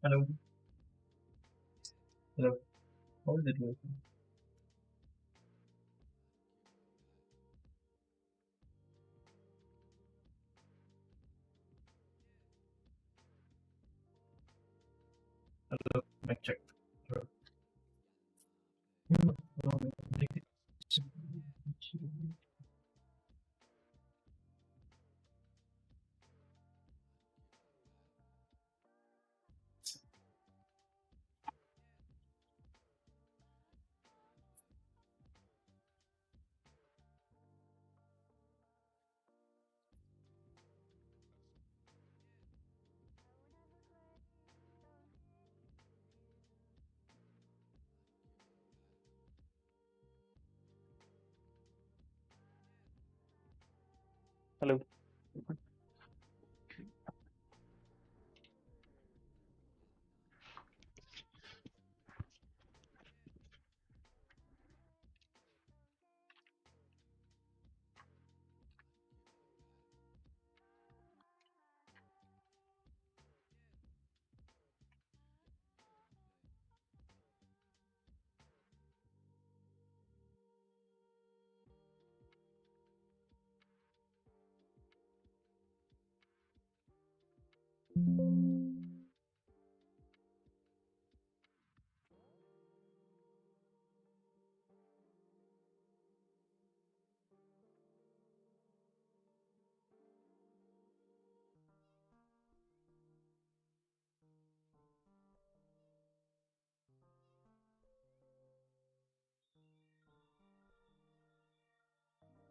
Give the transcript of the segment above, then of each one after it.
Hello. Hello. How is it working? Hello. Mic check. Hello. Hello. Hello.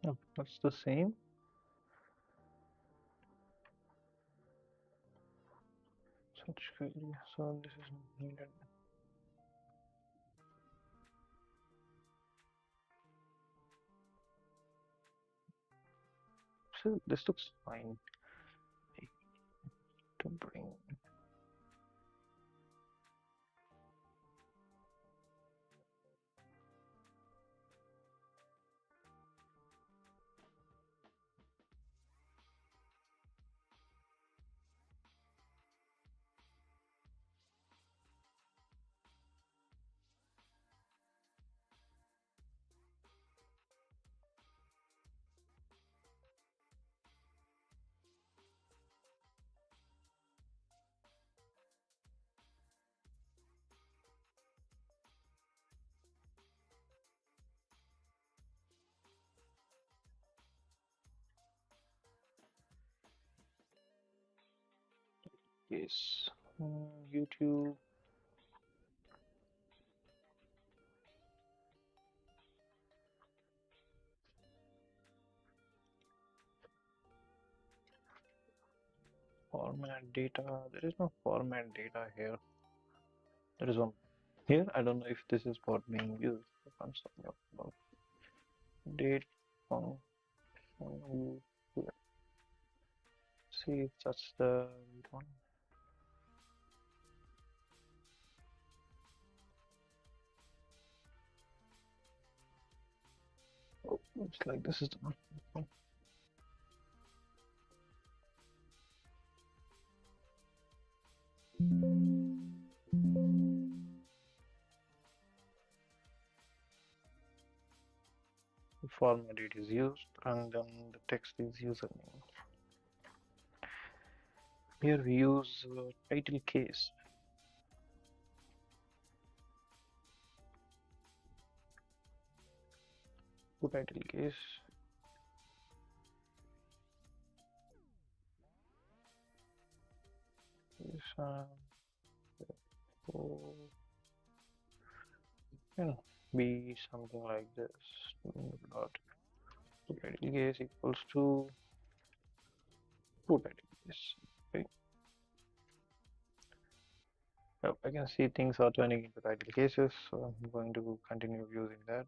Oh, that's the same. Such query. So this is needed. So this looks fine. To bring. Yes. YouTube. Format data. There is no format data here. There is one here. I don't know if this is what being used. I'm sorry about date function. See if that's the one. Oh, looks like this is the one. The format it is used, and then the text is username. Here we use title case. To title case. Is so, be something like this. Dot to title case equals to title case. Okay. Yep, I can see things are turning into title cases, so I'm going to continue using that.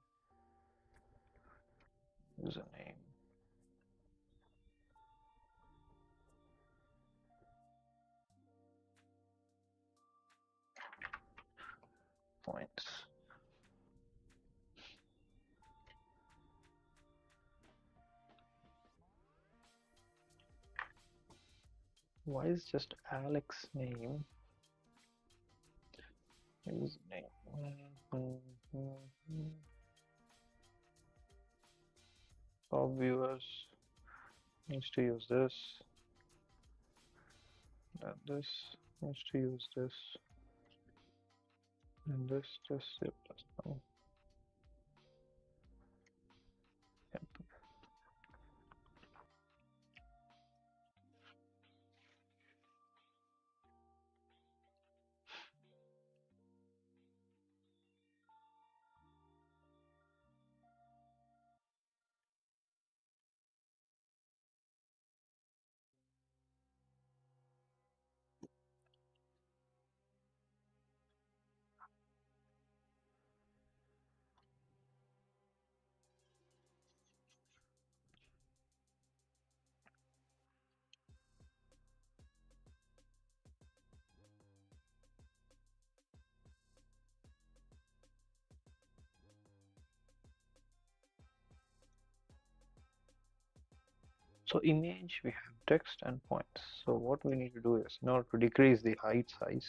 Username. Points. Why is just Alex name? username. Top viewers needs to use this. And this needs to use this. And this just zip plus now. So image, we have text and points. So what we need to do is, in order to decrease the height size,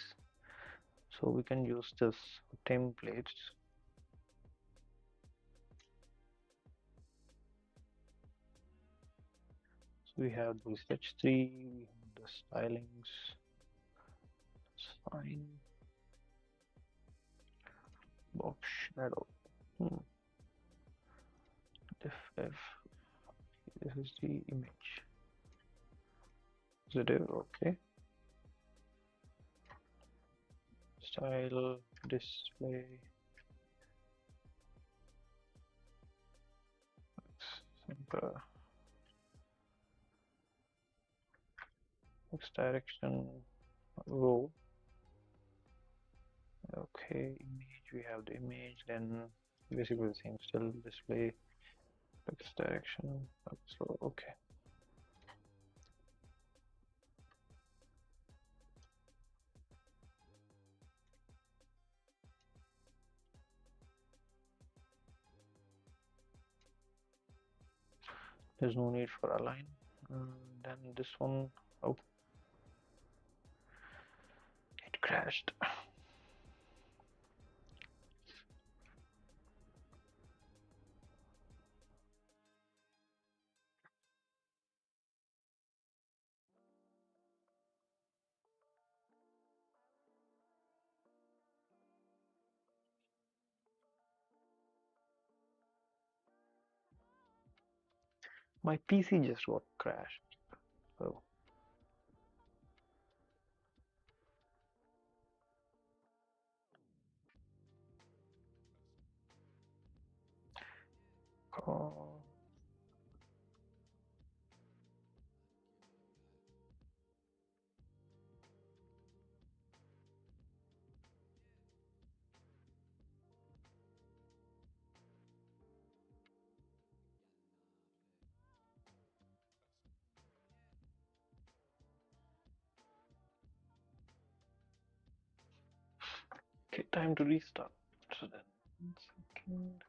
so we can use this templates. So we have this h3, we have the stylings. It's fine. Box shadow. If this is the image. Positive, okay. Style, display. Center. X direction, row. Okay, image, we have the image, then basically the same, still display, X direction, so okay. There's no need for align. Then this one, oh, it crashed. My PC just got crashed. So okay, time to restart. So then, 1 second.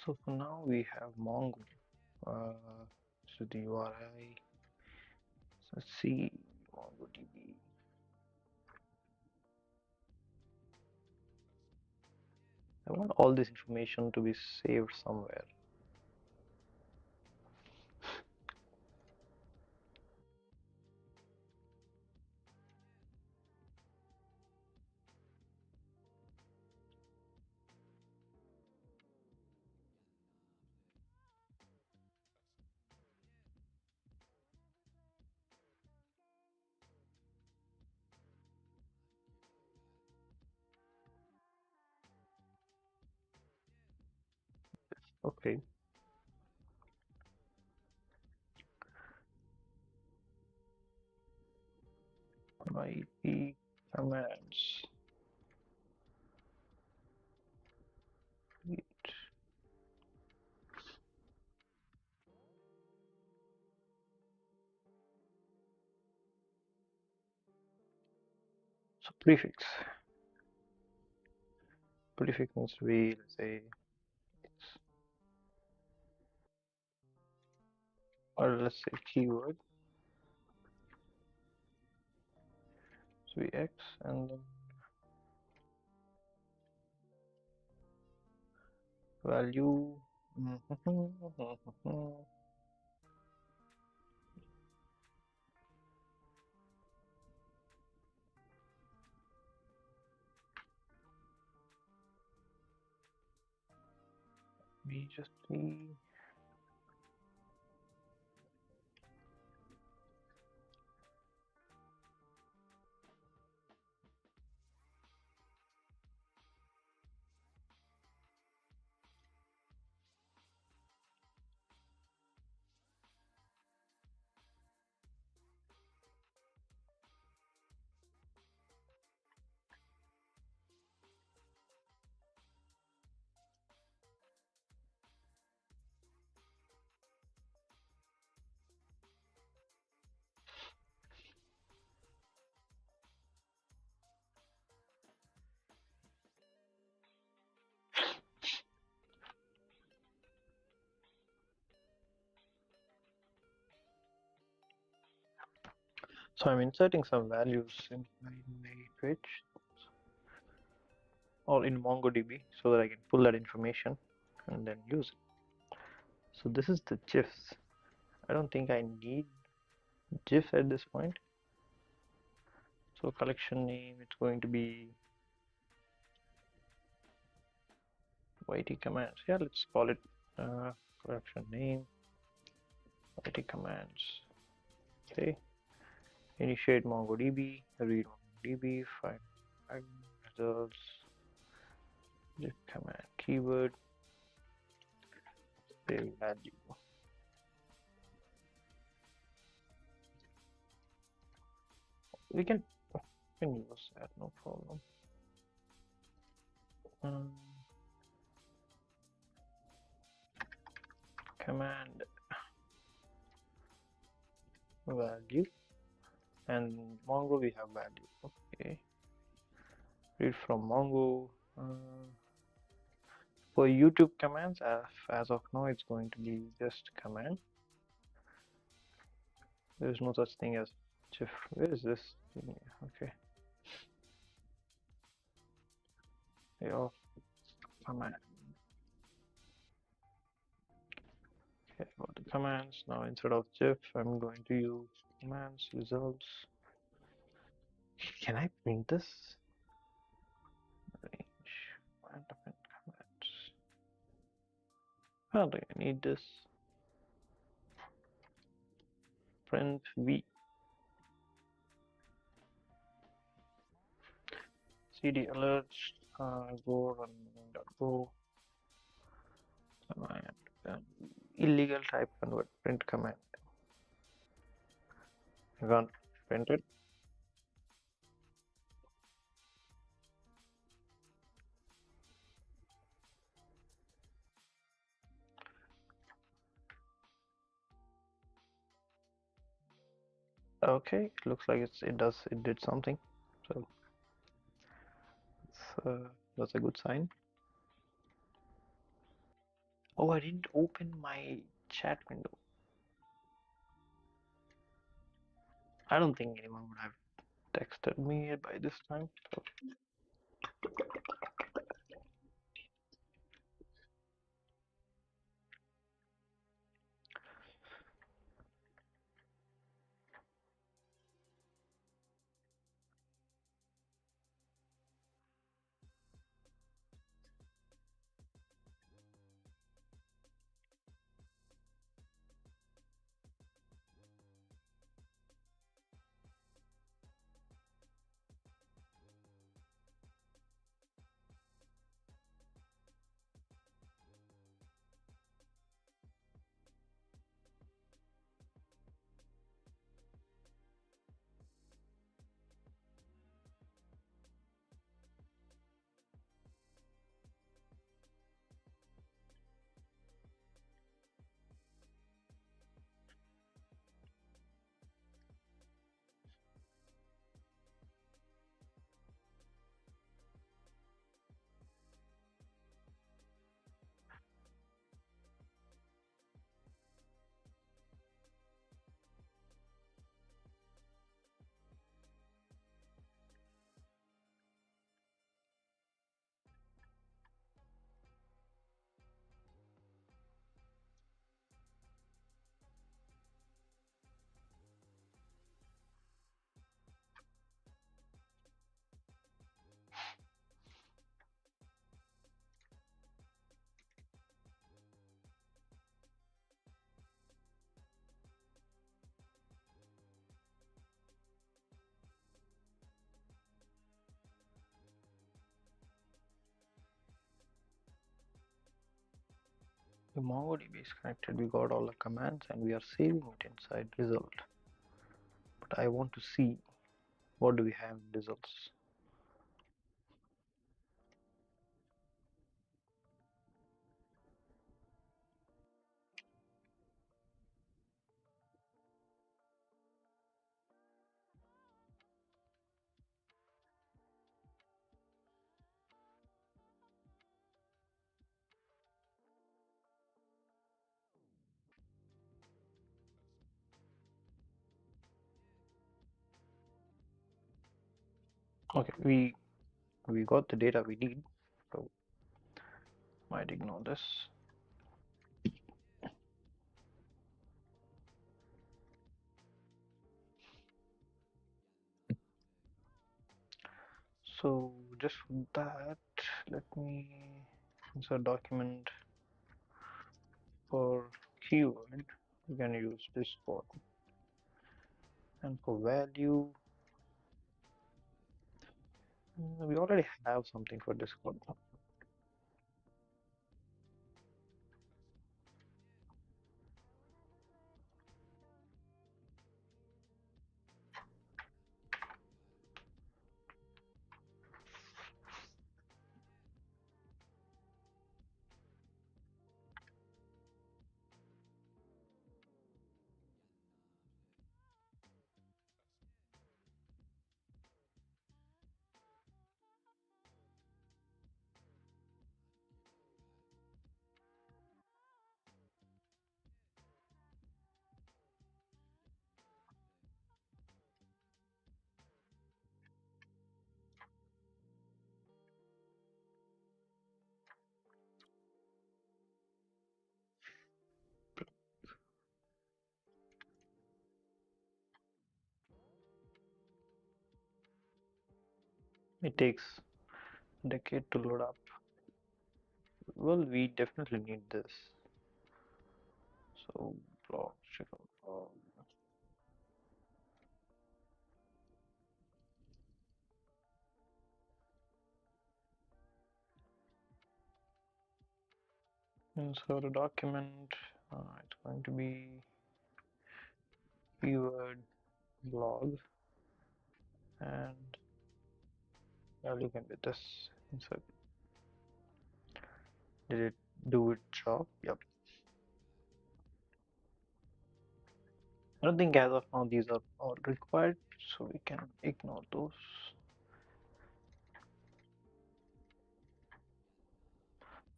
So for now we have Mongo. So the URI. Let's see MongoDB. I want all this information to be saved somewhere. Okay. IP commands. So prefix. Prefix means to be, let's say, or let's say keyword. So we X and then value. We just see. So I'm inserting some values in my page or in MongoDB so that I can pull that information and then use it. So this is the GIFs. I don't think I need GIF at this point. So collection name, it's going to be YT commands. Yeah, let's call it collection name, YT commands. Okay. Initiate MongoDB, read MongoDB, find results, GIF command keyword, save value. We can use that, no problem. Command value, and Mongo we have value. Okay, read from Mongo. For YouTube commands, as of now, it's going to be just command. There's no such thing as GIF. Where is this? Okay. Yeah, command. Okay, for the commands now, instead of GIF, I'm going to use commands results. Can I print this? Range commands. Oh, do I need this? Print V. CD alerts. Go run.go. Command. Illegal type convert print command. Run. Print it. Okay, it looks like it did something. So that's a good sign. Oh, I didn't open my chat window. I don't think anyone would have texted me by this time. So the MongoDB is connected. We got all the commands and we are saving it inside result. But I want to see what do we have in results. Okay, we got the data we need, so might ignore this. So just for that, let me insert document for keyword. We can use this spot, and for value, we already have something for Discord. It takes a decade to load up. Well, we definitely need this. So blog, check out blog. Insert a document. It's going to be keyword blog, and value can be this. Insert. Did it do its job? Yep. I don't think as of now these are all required, so we can ignore those.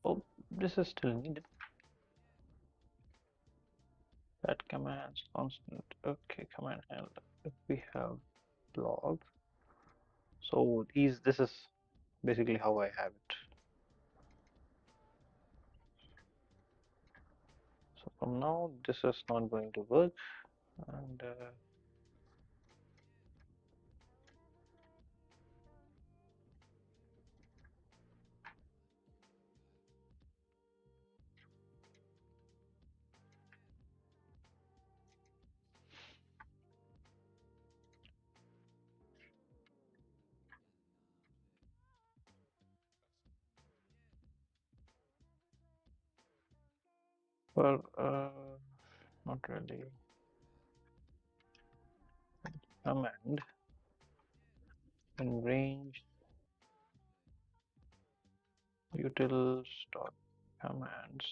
Oh, this is still needed. That commands constant. Okay, command handler. If we have log, so this is basically how I have it. So from now, this is not going to work, and well, not really. Command in range utils dot commands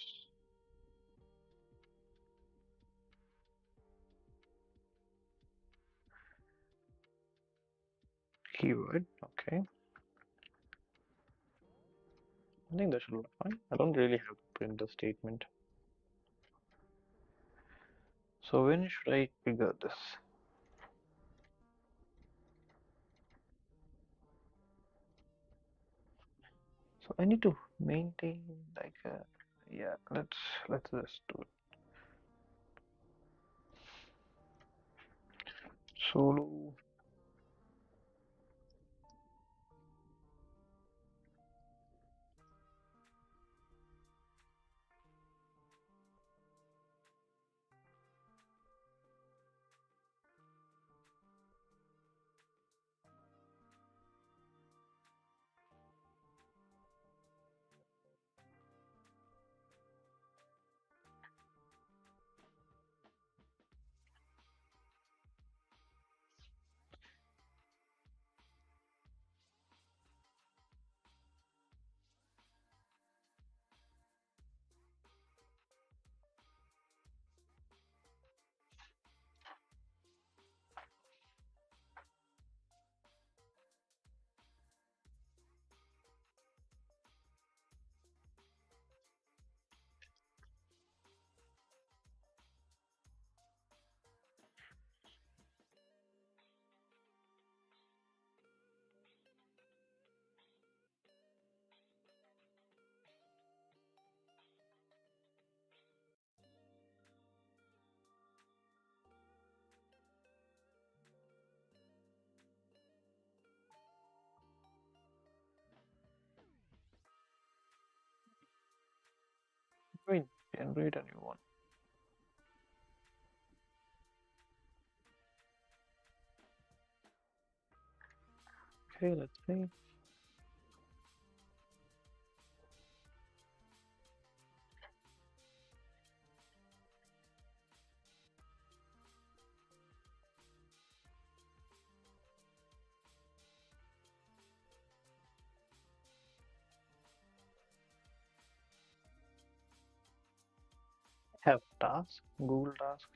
keyword. Okay, I think that should be fine. I don't really have to print the statement. So when should I trigger this? So I need to maintain like yeah. Let's just do it. Solo. Wait, generate a new one. Okay, let's see. Have task, Google task.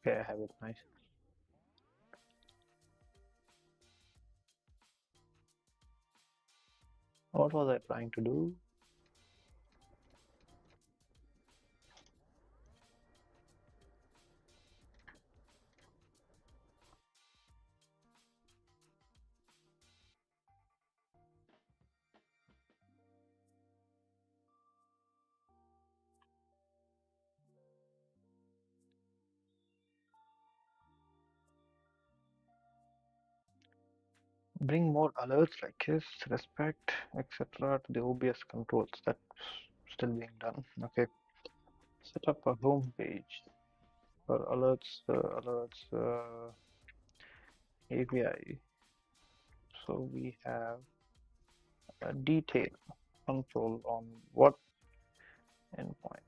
Okay, I have it. Nice. What was I trying to do? Bring more alerts like kiss, respect, etc. to the OBS controls. That's still being done. Okay. Set up a home page for alerts API. So we have a detail control on what endpoint.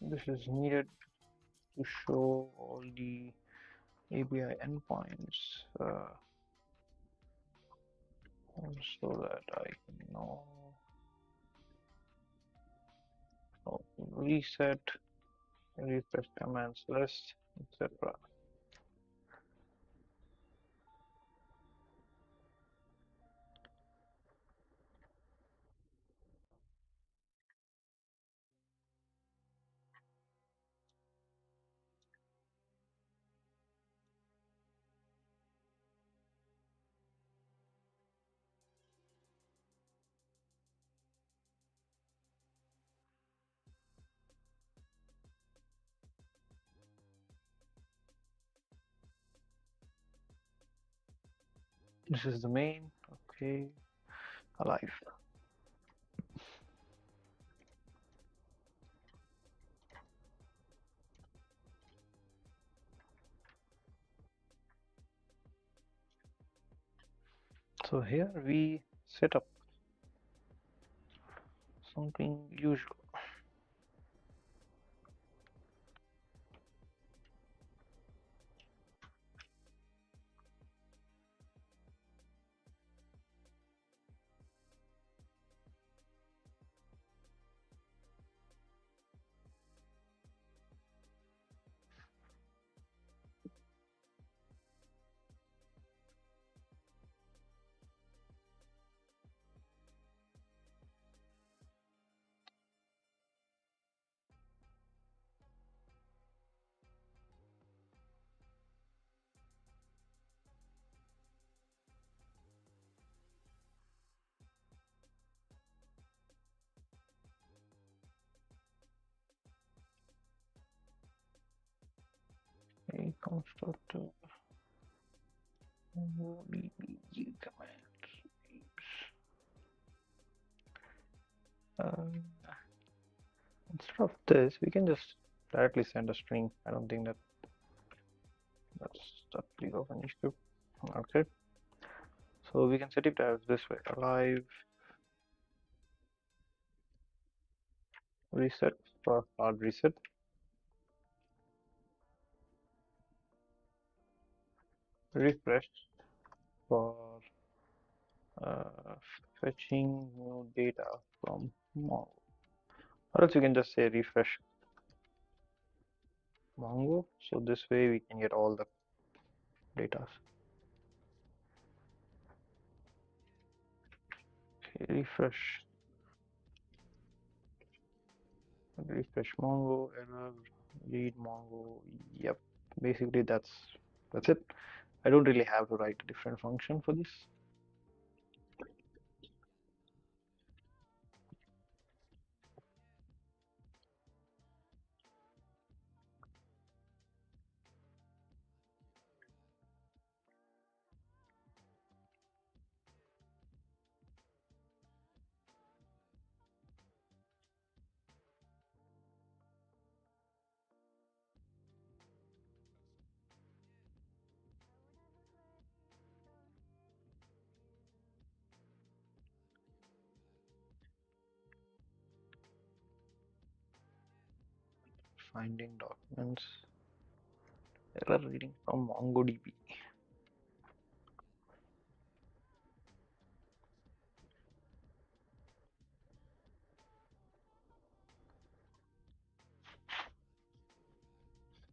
This is needed to show all the API endpoints so that I can know So reset, refresh commands list, etc. This is the main. Okay, alive. So here we set up something usual. A constructor dbg commands. Instead of this, we can just directly send a string. I don't think that's that big of an issue. Okay, so we can set it as this way: alive reset for hard reset, refresh for uh, fetching new data from Mongo. Or else you can just say refresh Mongo. So this way we can get all the data. Okay, refresh Mongo, error, read Mongo. Yep, basically that's it. I don't really have to write a different function for this. Finding documents, error reading from MongoDB.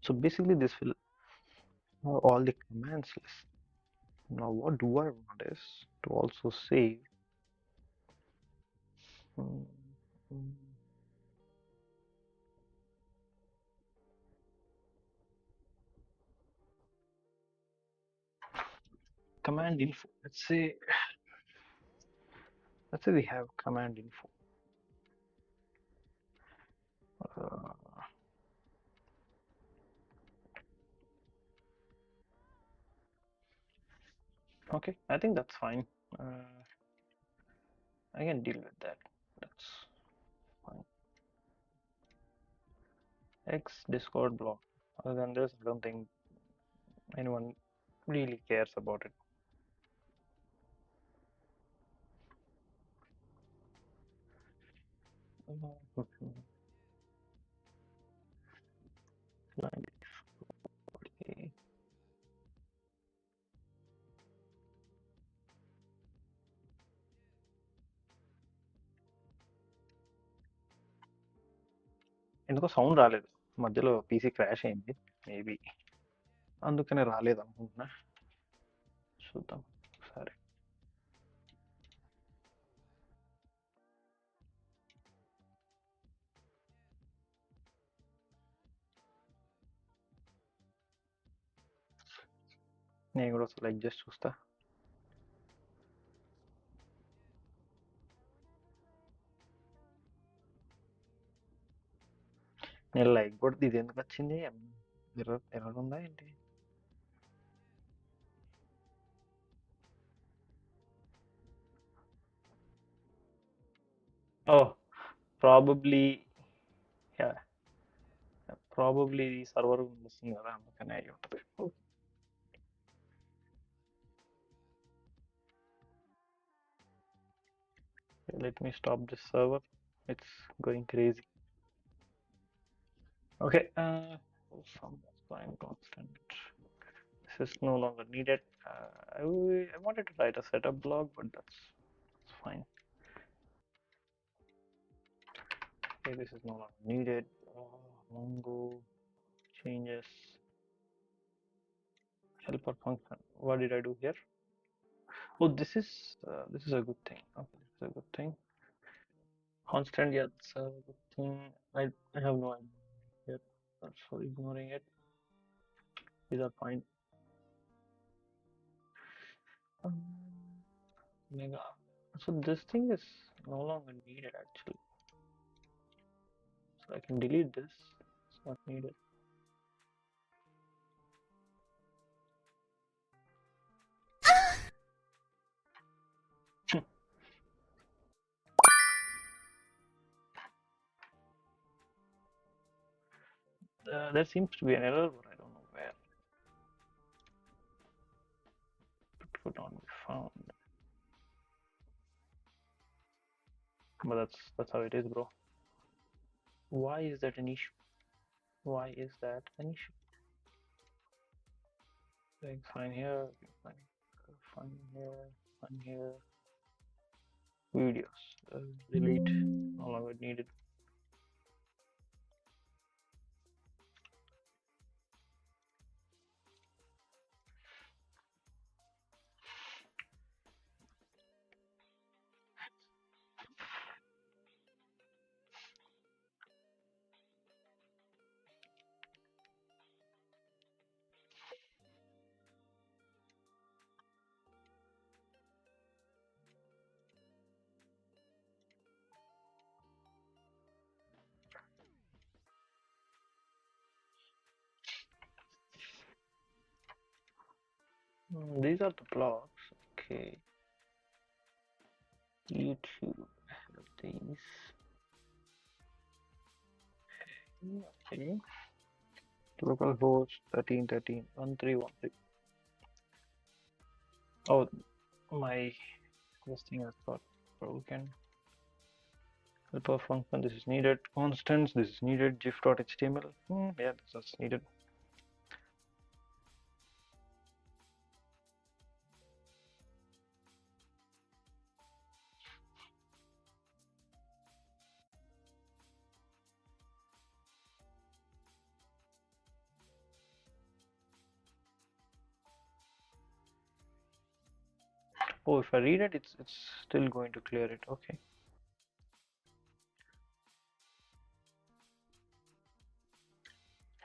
So basically this will have all the commands list. Now what do I want is to also save mm, mm, command info. Let's say we have command info. Uh, okay, I think that's fine. I can deal with that. That's fine. X Discord block. Other than this, I don't think anyone really cares about it. Okay. ఎందుకో sound రాలేదు, మధ్యలో PC crash అయింది maybe, అందుకనే రాలేదు అనుకుంటున్నా. చూద్దాం ఒకసారి. నేను కూడా లైక్ చేసి చూస్తా. నేను లైక్ కూడా ఇది ఎందుకు వచ్చింది, ఎర్రర్ ఉందా ఏంటి? ఓ ప్రాబబ్లీ, ప్రాబబ్లీ సర్వర్ వస్తుంది కదా, అందుకనే అయి ఉంటుంది. Let me stop this server, it's going crazy. Okay, from line constant, this is no longer needed. I wanted to write a setup blog, but that's fine. Okay, this is no longer needed. Mongo changes helper function. What did I do here? Oh, this is a good thing. Okay, this is a good thing. Constant, yeah, it's a good thing. I have no idea here. That's for ignoring it. These are fine. Mega. So this thing is no longer needed actually. So I can delete this. It's not needed. There seems to be an error, but I don't know where. It could not be found. But that's how it is, bro. Why is that an issue? Why is that an issue? Like fine here, fine here, fine here. Videos. Delete. No longer needed. These are the blocks. Okay. YouTube. These. Okay. Localhost 1313 1313. Oh, my this thing has got broken. Helper function, this is needed. Constants, this is needed. gif.html, yeah, that's needed. Oh, if I read it, it's still going to clear it. Okay.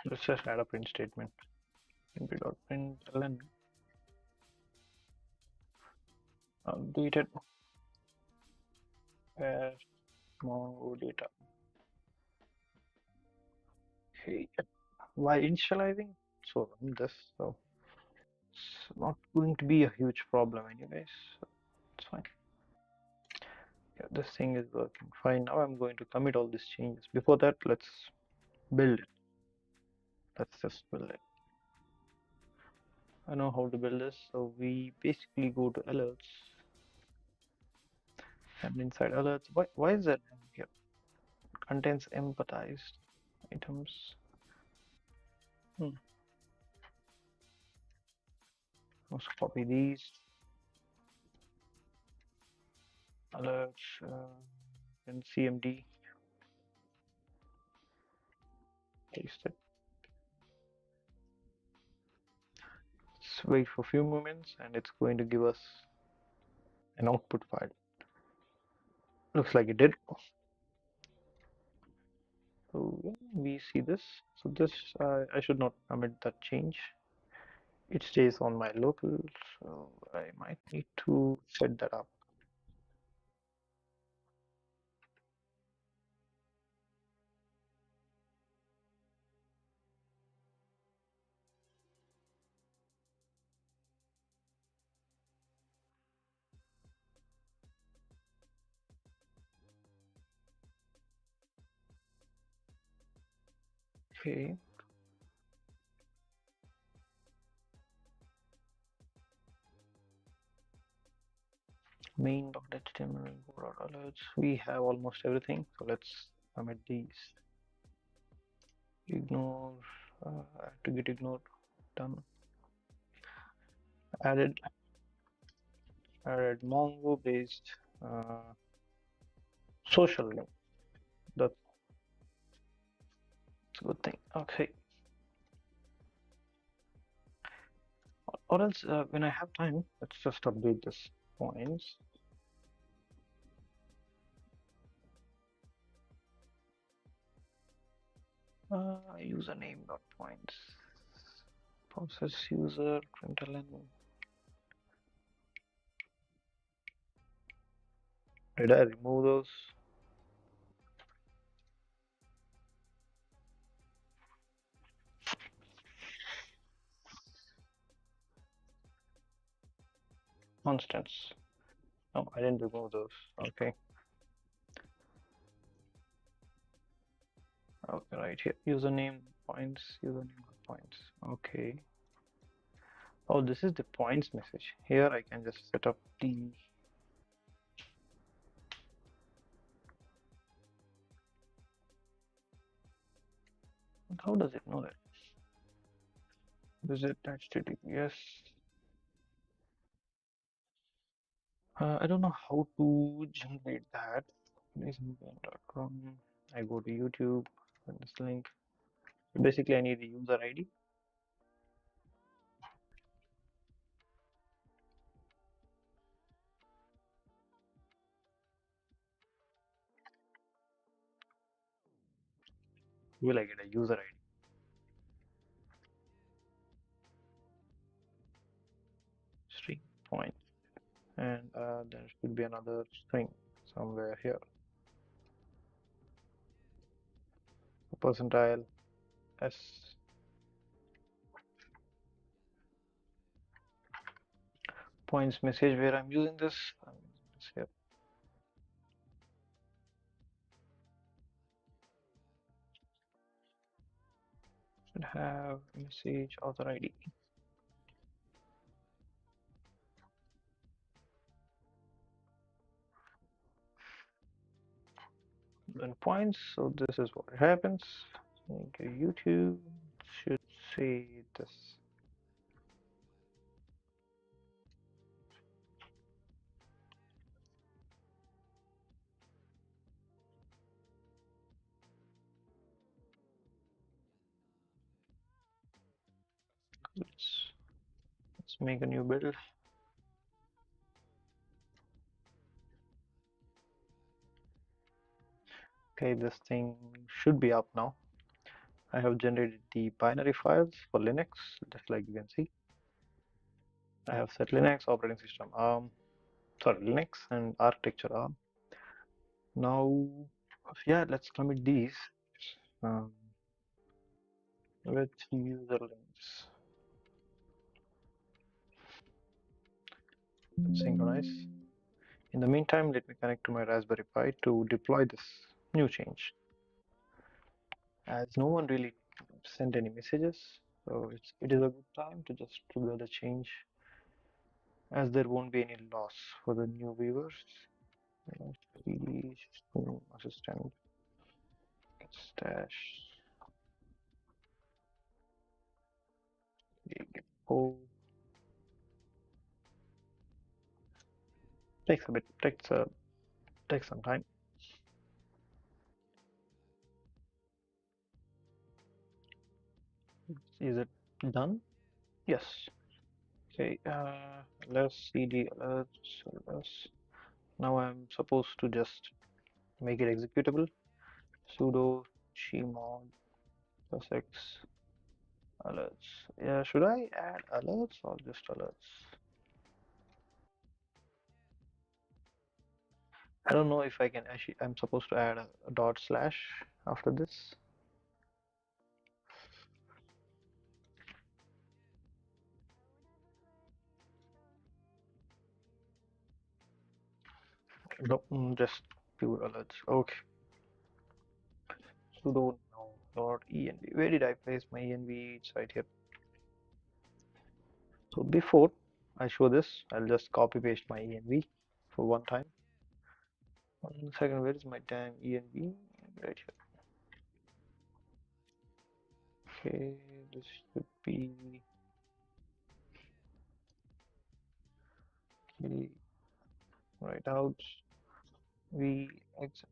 Let's just add a print statement. np.println deleted where mongo data. Okay. Why initializing? So this, so it's not going to be a huge problem anyways. So it's fine. Yeah, this thing is working fine. Now I'm going to commit all these changes. Before that, let's build it. Let's just build it. I know how to build this. So we basically go to alerts, and inside alerts, why is that here? Contains empathized items. Let's copy these alerts and CMD. paste it. Let's wait for a few moments and it's going to give us an output file. Looks like it did. So yeah, we see this. So this I should not commit that change. It stays on my local, so I might need to set that up. Okay. Main.html alerts. We have almost everything, so let's commit these. Ignore. Have to get ignored. Done. Added Mongo based social link. That's a good thing. Okay. Or else, when I have time, let's just update this points. Username dot points. Process user println. Did I remove those? Constants. No, I didn't remove those. Okay. Okay, right here. Username points. Username points. Okay. Oh, this is the points message. Here I can just set up the. How does it know that? Visit HTTPS. I don't know how to generate that. Reasonable.com. I go to YouTube and this link. Basically, I need the user ID. Will I get a user ID? String point, and there should be another string somewhere here. Percentile S. Points message where I'm using this. I'm using this here. Should have message author ID. Then points. So this is what happens. Okay, YouTube should say this. Let's make a new build. Okay, this thing should be up now. I have generated the binary files for Linux, just like you can see. I have set Linux, operating system ARM, sorry, Linux and architecture ARM. Now, yeah, let's commit these with user links. Synchronize. In the meantime, let me connect to my Raspberry Pi to deploy this new change. As no one really sent any messages, so it is a good time to just trigger the change, as there won't be any loss for the new viewers. System assistant stash oh, takes some time. Is it done? Yes. Okay, let's cd alerts. Now I'm supposed to just make it executable. Sudo gmod plus x alerts. Yeah, should I add alerts or just alerts? I don't know if I can actually. I'm supposed to add a dot slash after this. No, just pure alerts. Okay. Sudo no dot env. Where did I place my env? It's right here. So before I show this, I'll just copy paste my env for one time. 1 second, where is my damn env? Right here. Okay, this should be okay, right out. We exit.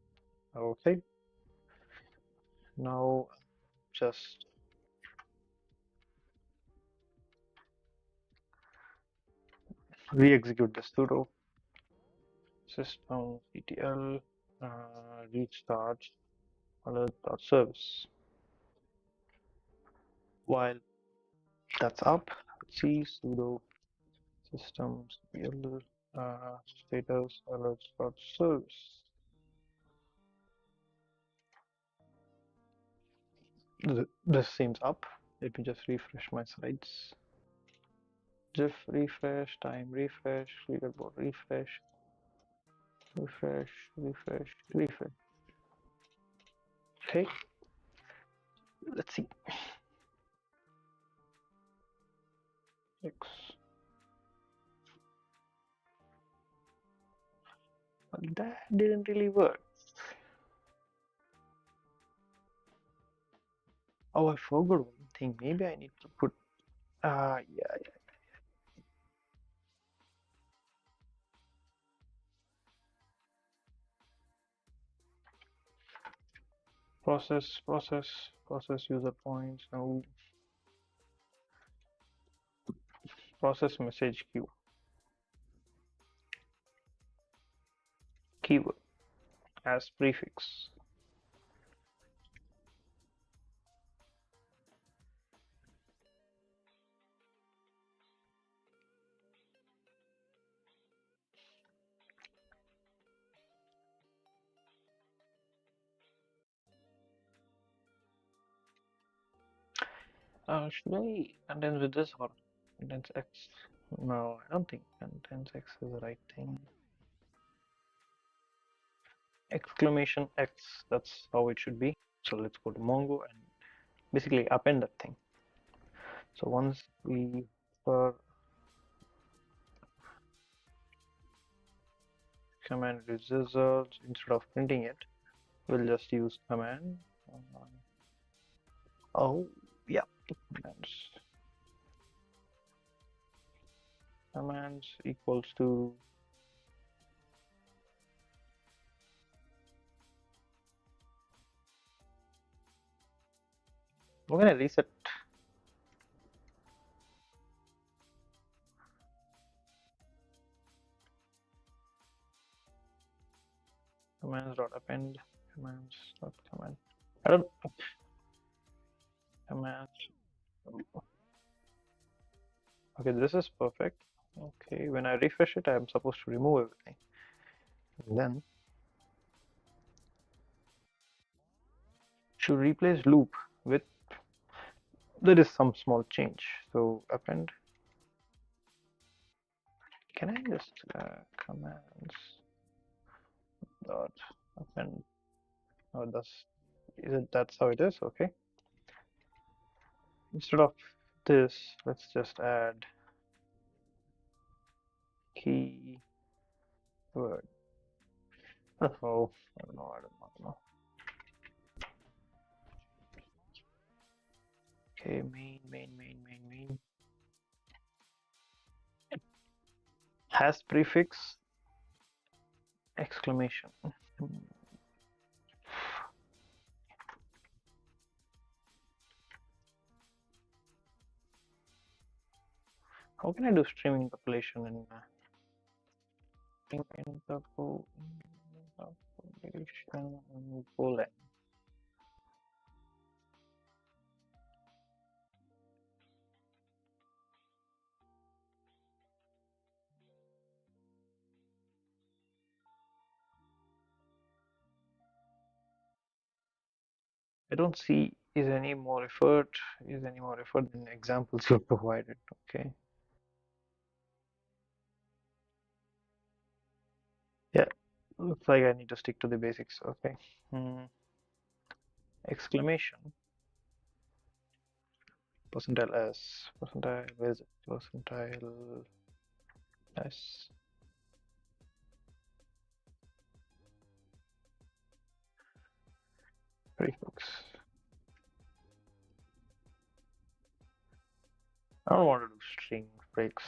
Okay, now just re-execute this sudo systemctl restart alert.service. While that's up, let's see sudo systemctl status alerts.service. This seems up. Let me just refresh my sites. GIF refresh, time refresh, leaderboard refresh, refresh, refresh, refresh. Okay, let's see. X. Well, that didn't really work. Oh, I forgot one thing. Maybe I need to put. Yeah. Process user points. Now, process message queue. Keyword as prefix. Should I condense with this or condense X? No, I don't think condense X is the right thing. Exclamation X, that's how it should be. So let's go to Mongo and basically append that thing. So once we for command results, instead of printing it, we'll just use command. Oh, yeah, commands equals to we're gonna reset commands dot append commands dot command. I don't commands. Okay, this is perfect. Okay, when I refresh it, I'm supposed to remove everything. And then should replace loop with there is some small change. So append. Can I just commands dot append? Oh, that's how it is? Okay. Instead of this, let's just add keyword. Oh, I don't know. Okay, main. Has prefix exclamation. How can I do streaming interpolation in interpolation in Golang? I don't see is any more effort than examples you provided. Okay. Yeah. Looks like I need to stick to the basics. Okay. Hmm. Exclamation. Percentile S. Percentile. Where is it? Percentile S. Prefix. I don't want to do string breaks.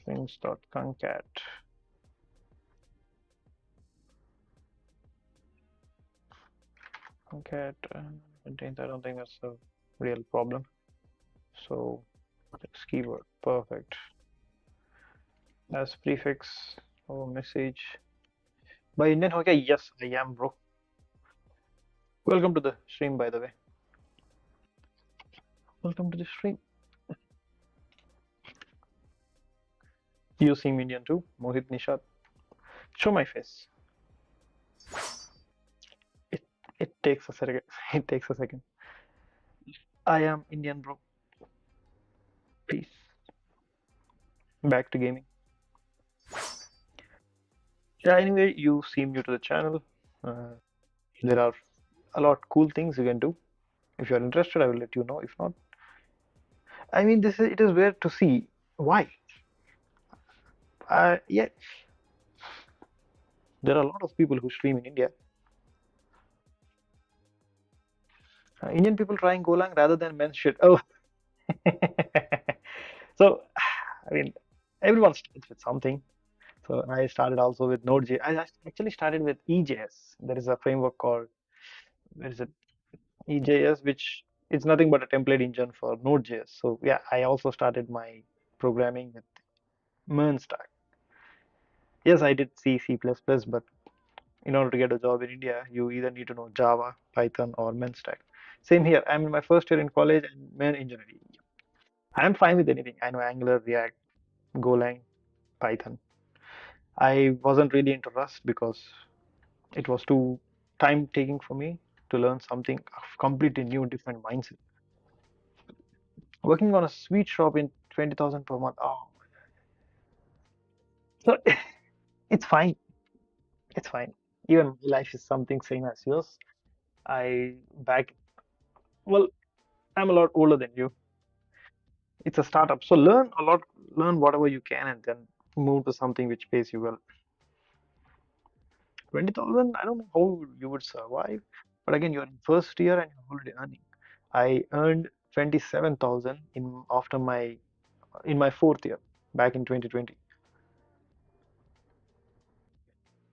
Strings.concat. Concat contains. I don't think that's a real problem. So text keyword. Perfect. As prefix or message. By Indian okay, yes, I am, bro. Welcome to the stream, by the way. Welcome to the stream. You seem Indian too, Mohit Nishad. Show my face. It it takes a second. It takes a second. I am Indian, bro. Peace. Back to gaming. Yeah. Anyway, you seem new to the channel. Uh, there are a lot cool things you can do. If you're interested, I will let you know. If not, I mean, it is weird to see why. Yeah, there are a lot of people who stream in India. Indian people trying Golang rather than men's shit. Oh, so I mean, everyone starts with something. So I started also with Node.js. I actually started with EJS. There is a framework called where is it? EJS, which is nothing but a template engine for Node.js. So yeah, I also started my programming with MERN stack. Yes, I did C, C++, but in order to get a job in India, you either need to know Java, Python, or MERN stack. Same here. I'm in my first year in college and MERN engineering. I'm fine with anything. I know Angular, React, Golang, Python. I wasn't really into Rust because it was too time taking for me to learn something completely new, different mindset. Working on a sweet shop in 20,000 per month. Oh, so it's fine. It's fine. Even my life is something same as yours. I back well, I'm a lot older than you. It's a startup, so learn a lot, learn whatever you can, and then move to something which pays you well. 20,000, I don't know how you would survive, but again, you're in first year and you're already earning. I earned 27,000 in my fourth year back in 2020.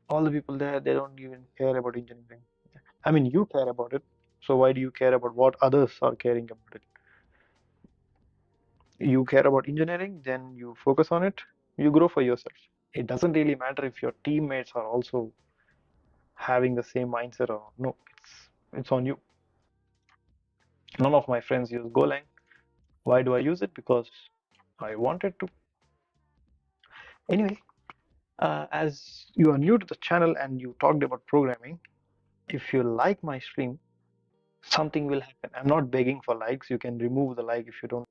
All the people there, they don't even care about engineering. I mean, you care about it, so why do you care about what others are caring about it? You care about engineering, then you focus on it, you grow for yourself. It doesn't really matter if your teammates are also having the same mindset or no. It's on you. None of my friends use Golang. Why do I use it? Because I wanted to. Anyway, as you are new to the channel and you talked about programming, if you like my stream, something will happen. I'm not begging for likes. You can remove the like if you don't.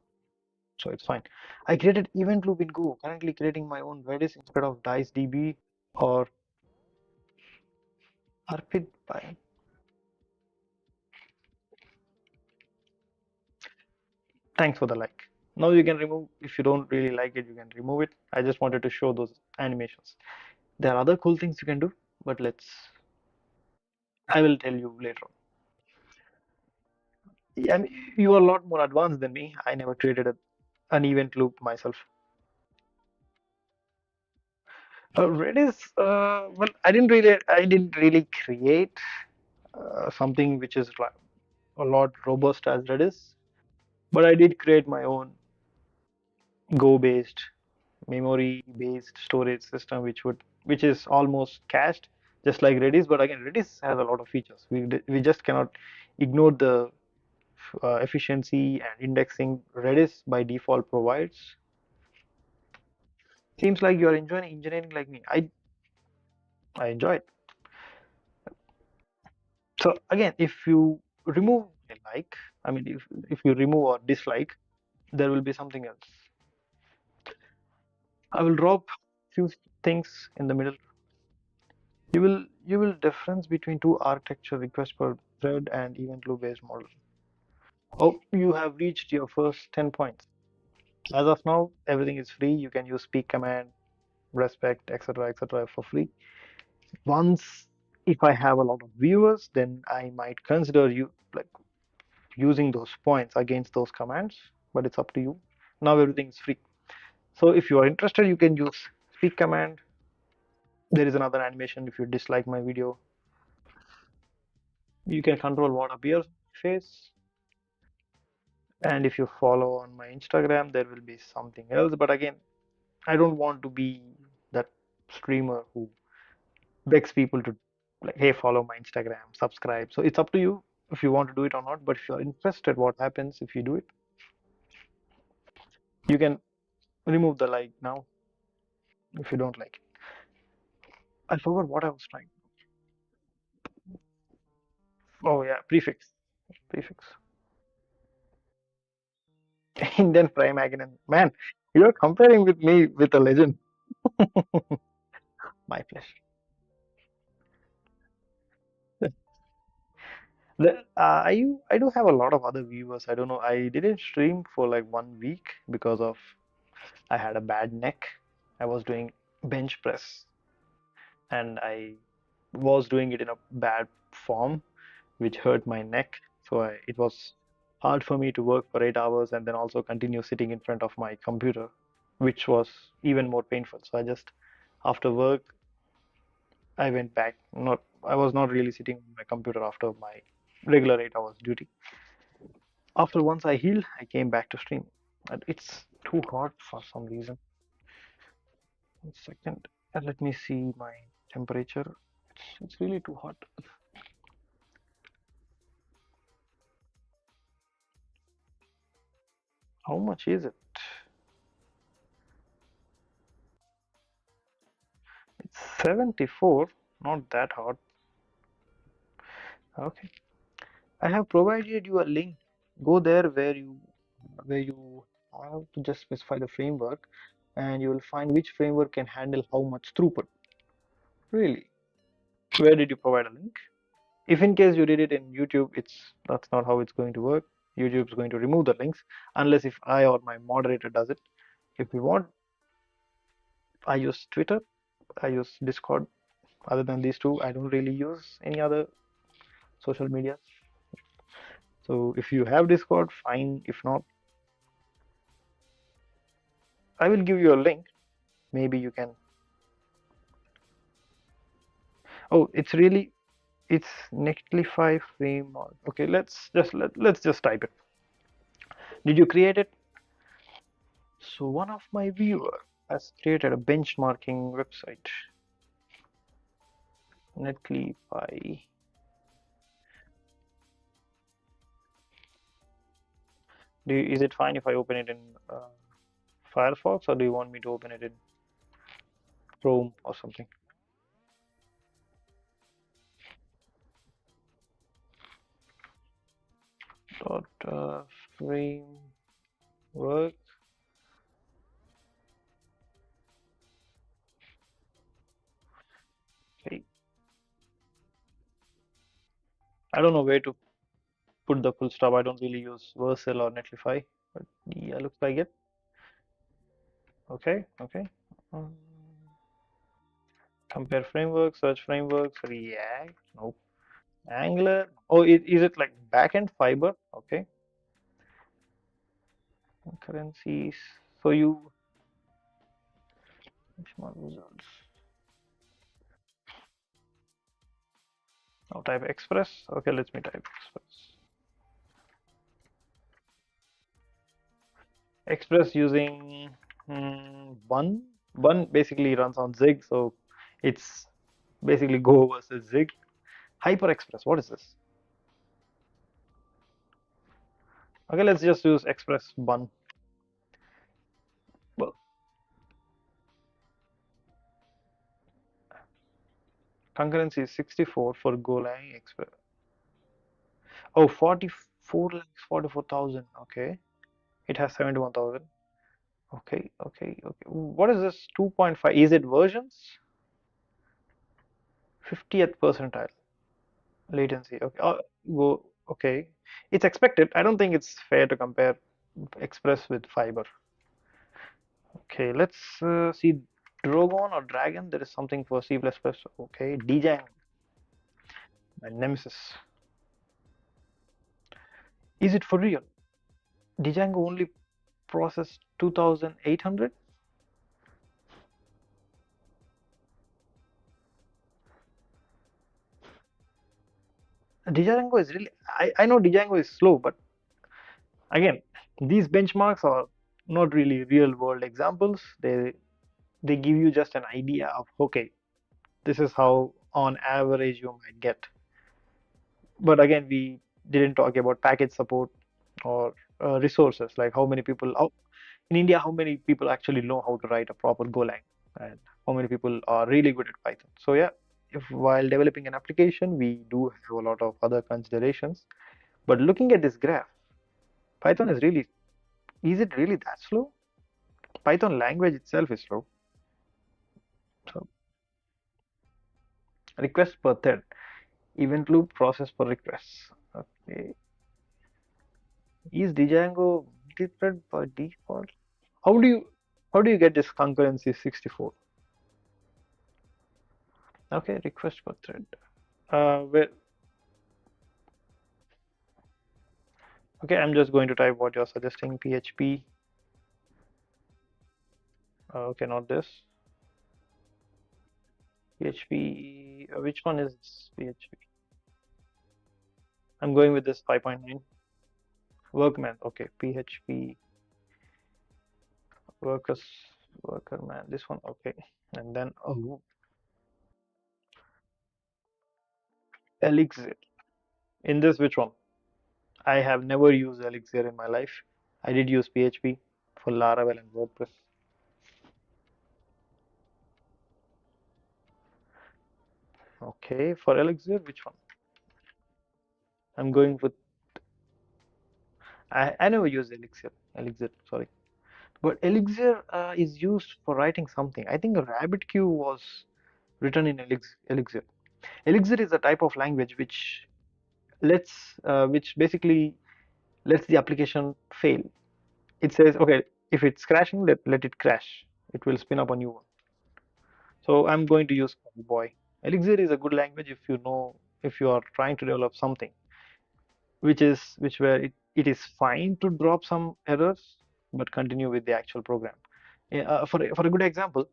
So it's fine. I created event loop in Go, currently creating my own Redis instead of DiceDB or Arpid. Thanks for the like. Now you can remove, if you don't really like it, you can remove it. I just wanted to show those animations. There are other cool things you can do, but I will tell you later on. Yeah, I mean, you are a lot more advanced than me. I never created an event loop myself. Redis, well, I didn't really create something which is a lot robust as Redis. But I did create my own Go-based, memory-based storage system, which is almost cached, just like Redis. But again, Redis has a lot of features. We just cannot ignore the efficiency and indexing Redis by default provides. Seems like you are enjoying engineering like me. I enjoy it. So again, if you remove a like, I mean, if you remove or dislike, there will be something else. I will drop few things in the middle. You will difference between two architecture requests per thread and event loop based model. Oh, you have reached your first 10 points. As of now, everything is free. You can use speak command, respect, etc., for free. Once, if I have a lot of viewers, then I might consider you like using those points against those commands, but it's up to you. Now everything is free. So if you are interested, you can use speak command. There is another animation. If you dislike my video, you can control what appears on my face. And if you follow on my Instagram, there will be something else. But again, I don't want to be that streamer who begs people to like, hey, follow my Instagram, subscribe. So it's up to you if you want to do it or not. But if you're interested, what happens if you do it? You can remove the like now if you don't like it. I forgot what I was trying. Oh yeah, prefix. Prefix. Indian Prime Agent. Man, you're comparing with me with a legend. My pleasure. I do have a lot of other viewers. I don't know. I didn't stream for like 1 week because of I had a bad neck. I was doing bench press and I was doing it in a bad form, which hurt my neck. So it was hard for me to work for 8 hours and then also continue sitting in front of my computer, which was even more painful. So I just after work I went back. Not I was not really sitting on my computer after my regular 8 hours duty. After once I healed, I came back to stream. And it's too hot for some reason. 1 second. Let me see my temperature. It's really too hot. How much is it? It's 74. Not that hot. Okay. I have provided you a link. Go there where you have to just specify the framework and you will find which framework can handle how much throughput. Really? Where did you provide a link? If in case you did it in YouTube, that's not how it's going to work. YouTube's going to remove the links unless if I or my moderator does it. If we want, I use Twitter, I use Discord. Other than these two, I don't really use any other social media. So if you have Discord, fine. If not, I will give you a link. Maybe you can. Oh, it's Netlify framework. Okay, let's just type it. Did you create it? So one of my viewer has created a benchmarking website. Netlify. Is it fine if I open it in Firefox, or do you want me to open it in Chrome or something? Dot framework. Okay. I don't know where to put the full stop. I don't really use Vercel or Netlify, but yeah, looks like it. Okay, okay. Um, compare framework, search frameworks, React. Nope. Angular. Oh, is it like backend fiber? Okay. Currencies. So you small results. Now type Express. Okay, let me type Express. Express using Bun. Bun basically runs on Zig, so it's basically Go versus Zig. Hyper Express, what is this? Okay, let's just use Express Bun. Well, concurrency is 64 for Golang Express. Oh, 44 lakhs, 44,000. Okay, it has 71,000. Okay, okay, okay. What is this 2.5? Is it versions? 50th percentile latency. Okay, go. Okay, it's expected. I don't think it's fair to compare Express with Fiber. Okay, let's see Drogon or Dragon. There is something for C++. Okay, Django, my nemesis. Is it for real? Django only processed 2,800? Django is really, I know Django is slow, but again, these benchmarks are not really real world examples. They give you just an idea of, okay, this is how on average you might get. But again, we didn't talk about package support or resources, like how many people out in India, how many people actually know how to write a proper Golang, and how many people are really good at Python. So yeah, if while developing an application, we do have a lot of other considerations. But looking at this graph, Python is it really that slow? Python language itself is slow. So request per thread, event loop process per request. Okay, is Django multi-thread by default? How do you how do you get this concurrency 64? Okay, request per thread. Where okay, I'm just going to type what you're suggesting. PHP. Okay, not this. PHP. Which one is this? PHP? I'm going with this 5.9. Workman. Okay, PHP workers workerman. This one. Okay, and then oh, Elixir. In this, which one? I have never used Elixir in my life. I did use PHP for Laravel and WordPress. Okay, for Elixir, which one? I'm going with. I never used Elixir. Elixir, sorry. But Elixir is used for writing something. I think a RabbitQ was written in Elixir. Elixir is a type of language which basically lets the application fail. It says, okay, if it's crashing, let it crash. It will spin up a new one. So I'm going to use Cowboy. Elixir is a good language if you know if you are trying to develop something, which where it is fine to drop some errors, but continue with the actual program. For a good example,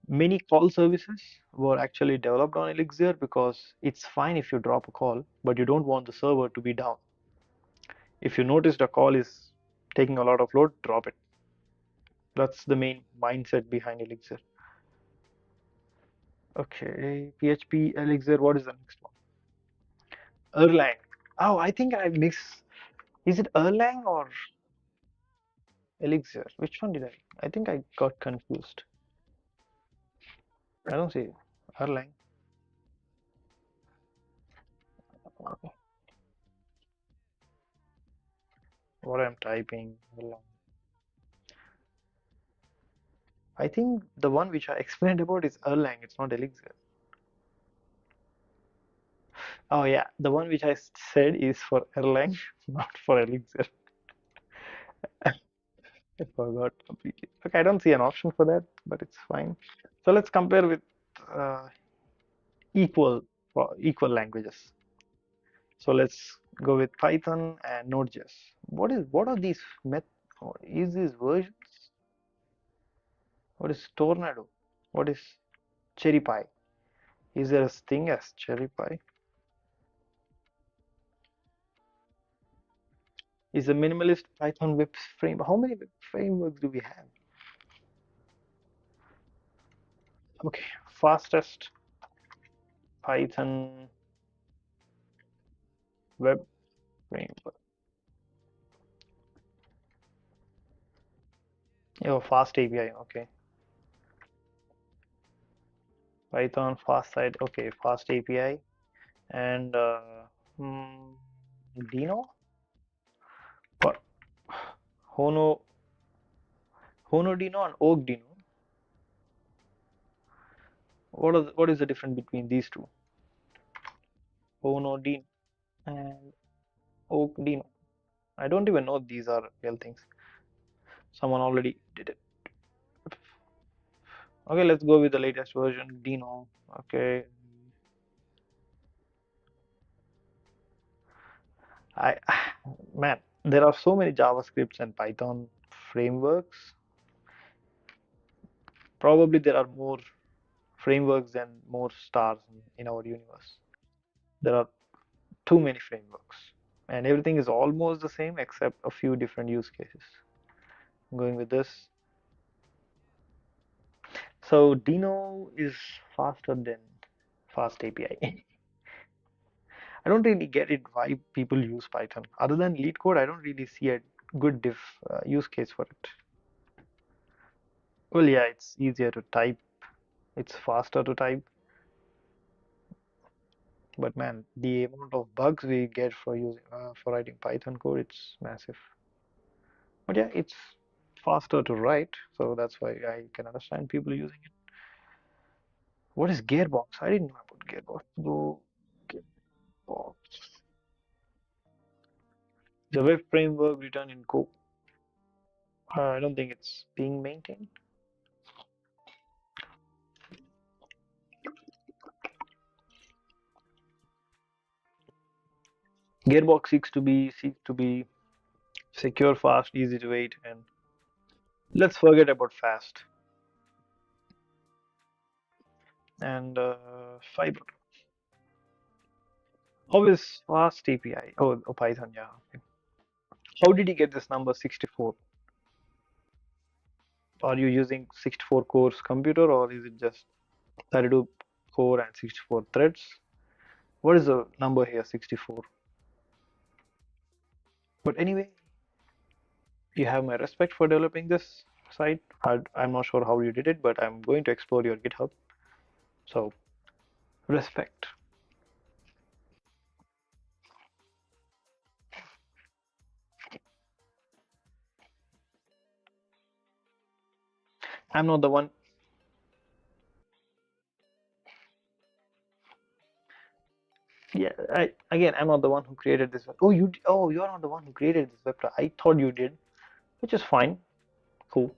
many call services were actually developed on Elixir because it's fine if you drop a call, but you don't want the server to be down. If you noticed a call is taking a lot of load, drop it. That's the main mindset behind Elixir. Okay, PHP, Elixir, what is the next one? Erlang. Oh, I think I mix. Is it Erlang or Elixir? Which one did I? I think I got confused. I don't see it. Erlang. Okay. What I'm typing. Erlang. I think the one which I explained about is Erlang. It's not Elixir. Oh yeah, the one which I said is for Erlang, not for Elixir. I forgot completely. Okay, I don't see an option for that, but it's fine. So let's compare with uh, equal equal languages. So let's go with Python and Node.js. What are these met? Or is these versions? What is Tornado? What is Cherry Pie? Is there a thing as Cherry Pie? is a minimalist Python web framework. How many web frameworks do we have? Okay, fastest Python web framework. Oh, fast API. Okay, Python fast side. Okay, fast API and hmm, Dino or Hono Hono Dino and Oak Dino. What is the difference between these two? Hono Dino and Oak Dino. I don't even know these are real things. Someone already did it. Okay, let's go with the latest version, Dino. Okay, I man, there are so many JavaScripts and Python frameworks. Probably there are more frameworks than more stars in our universe. There are too many frameworks, and everything is almost the same except a few different use cases. I'm going with this. So Dino is faster than Fast API. I don't really get it why people use Python. Other than lead code, I don't really see a good diff use case for it. Well, yeah, it's easier to type, it's faster to type, but man, the amount of bugs we get for using for writing Python code, it's massive. But yeah, it's faster to write, so that's why I can understand people using it. What is Gearbox? I didn't know about Gearbox. Go Gearbox. The web framework written in Go. I don't think it's being maintained. Gearbox seeks to be secure, fast, easy to wait, and let's forget about fast and fiber. How is fast API? Oh, Python, yeah. Okay. How did you get this number 64? Are you using 64 cores computer or is it just 32 core and 64 threads? What is the number here, 64? But anyway, you have my respect for developing this site. I'm not sure how you did it, but I'm going to explore your GitHub. So, respect. I'm not the one. Yeah, I'm not the one who created this. Oh, you're not the one who created this website. I thought you did, which is fine. Cool.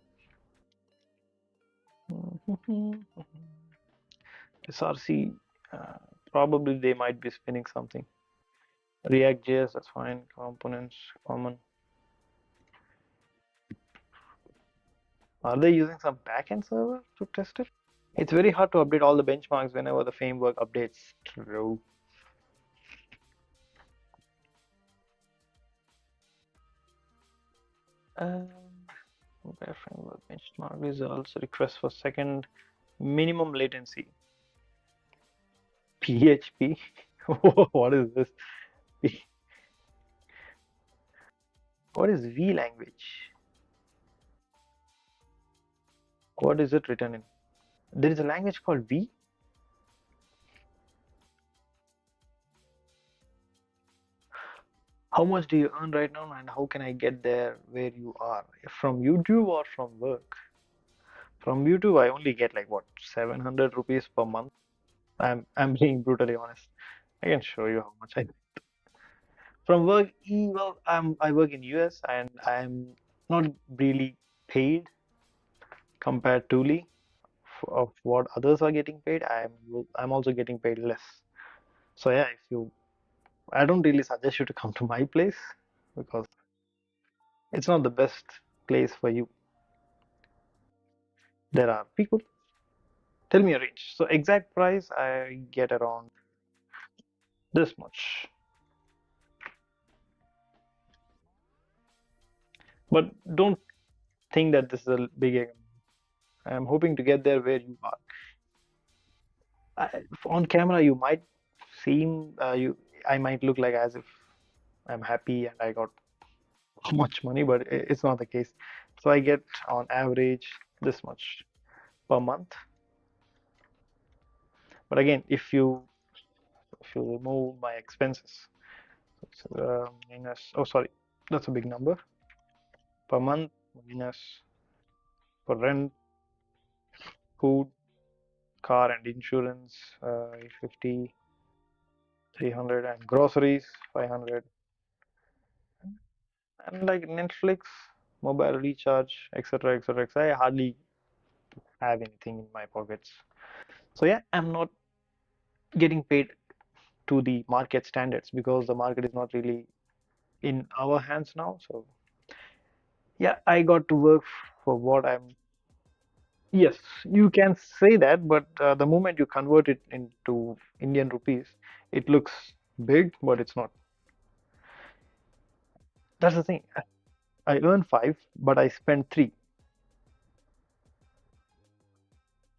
SRC, probably they might be spinning something. React.js, that's fine. Components, common. Are they using some backend server to test it? It's very hard to update all the benchmarks whenever the framework updates. True. Um, Where framework benchmark results request for second minimum latency. PHP? What is this? What is V language? What is it written in? There is a language called V. How much do you earn right now, and how can I get there where you are? From YouTube or from work? From YouTube, I only get like what, 700 rupees per month. I'm being brutally honest. I can show you how much I from work. Well, I work in US and I'm not really paid comparatively of what others are getting paid. I'm also getting paid less. So yeah, if you I don't really suggest you to come to my place because it's not the best place for you. There are people. Tell me a range. So exact price I get around this much. But don't think that this is a big aim. I'm hoping to get there where you are. On camera, you might seem I might look like as if I'm happy and I got much money, but it's not the case. So I get on average this much per month. But again, if you remove my expenses, minus, oh sorry, that's a big number per month, minus for rent, food, car and insurance, 50, 300, and groceries, 500, and like Netflix, mobile recharge, etc., etc., etc. I hardly have anything in my pockets. So yeah, I'm not getting paid to the market standards because the market is not really in our hands now. So yeah, I got to work for what I'm. Yes, you can say that, but the moment you convert it into Indian rupees, it looks big, but it's not. That's the thing. I earn five, but I spend three.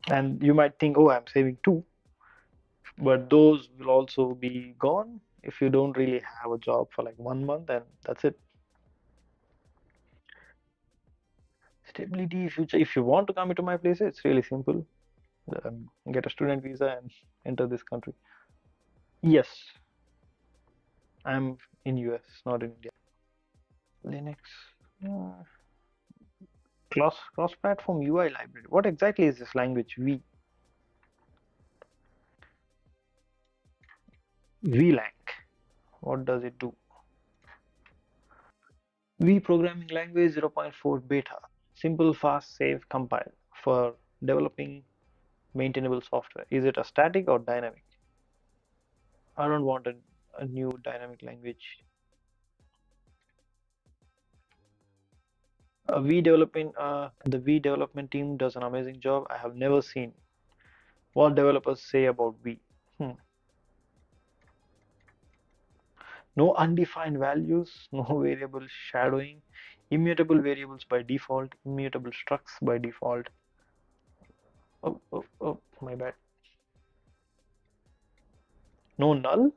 And you might think, oh, I'm saving two, but those will also be gone if you don't really have a job for like 1 month, and that's it. Stability, if you want to come into my place, it's really simple. Get a student visa and enter this country. Yes, I'm in US, not in India. Linux, uh, cross-platform UI library. What exactly is this language? VLang. What does it do? V programming language 0.4 beta. Simple, fast, safe, compile for developing maintainable software. Is it a static or dynamic? I don't want a new dynamic language. The V development team does an amazing job. I have never seen what developers say about V. Hmm. No undefined values, no variable shadowing, immutable variables by default, immutable structs by default. Oh, oh, oh, my bad. No null?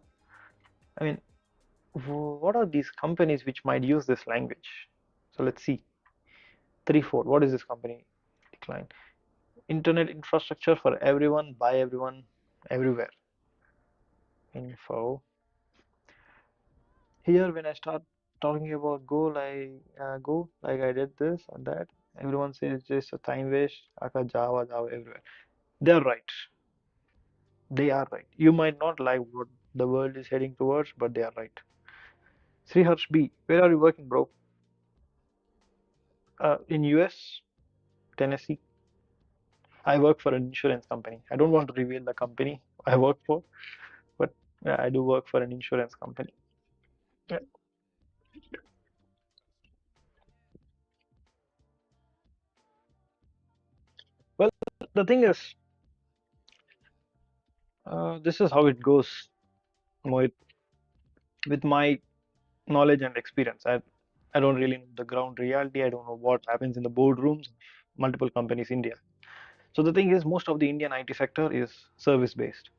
I mean, what are these companies which might use this language? So let's see. 3 4. What is this company? Decline. Internet infrastructure for everyone, by everyone, everywhere. Info. Here, when I start talking about Go like I did this and that, everyone says just a time waste. Aka Java, Java everywhere. They're right. They are right. You might not like what the world is heading towards, but they are right. Sriharsh B, where are you working, bro? In US, Tennessee. I work for an insurance company. I don't want to reveal the company I work for, but yeah, I do work for an insurance company. Yeah. Well, the thing is, this is how it goes, Mohit. With my knowledge and experience, I don't really know the ground reality. I don't know what happens in the boardrooms, multiple companies India. So the thing is, most of the Indian IT sector is service based.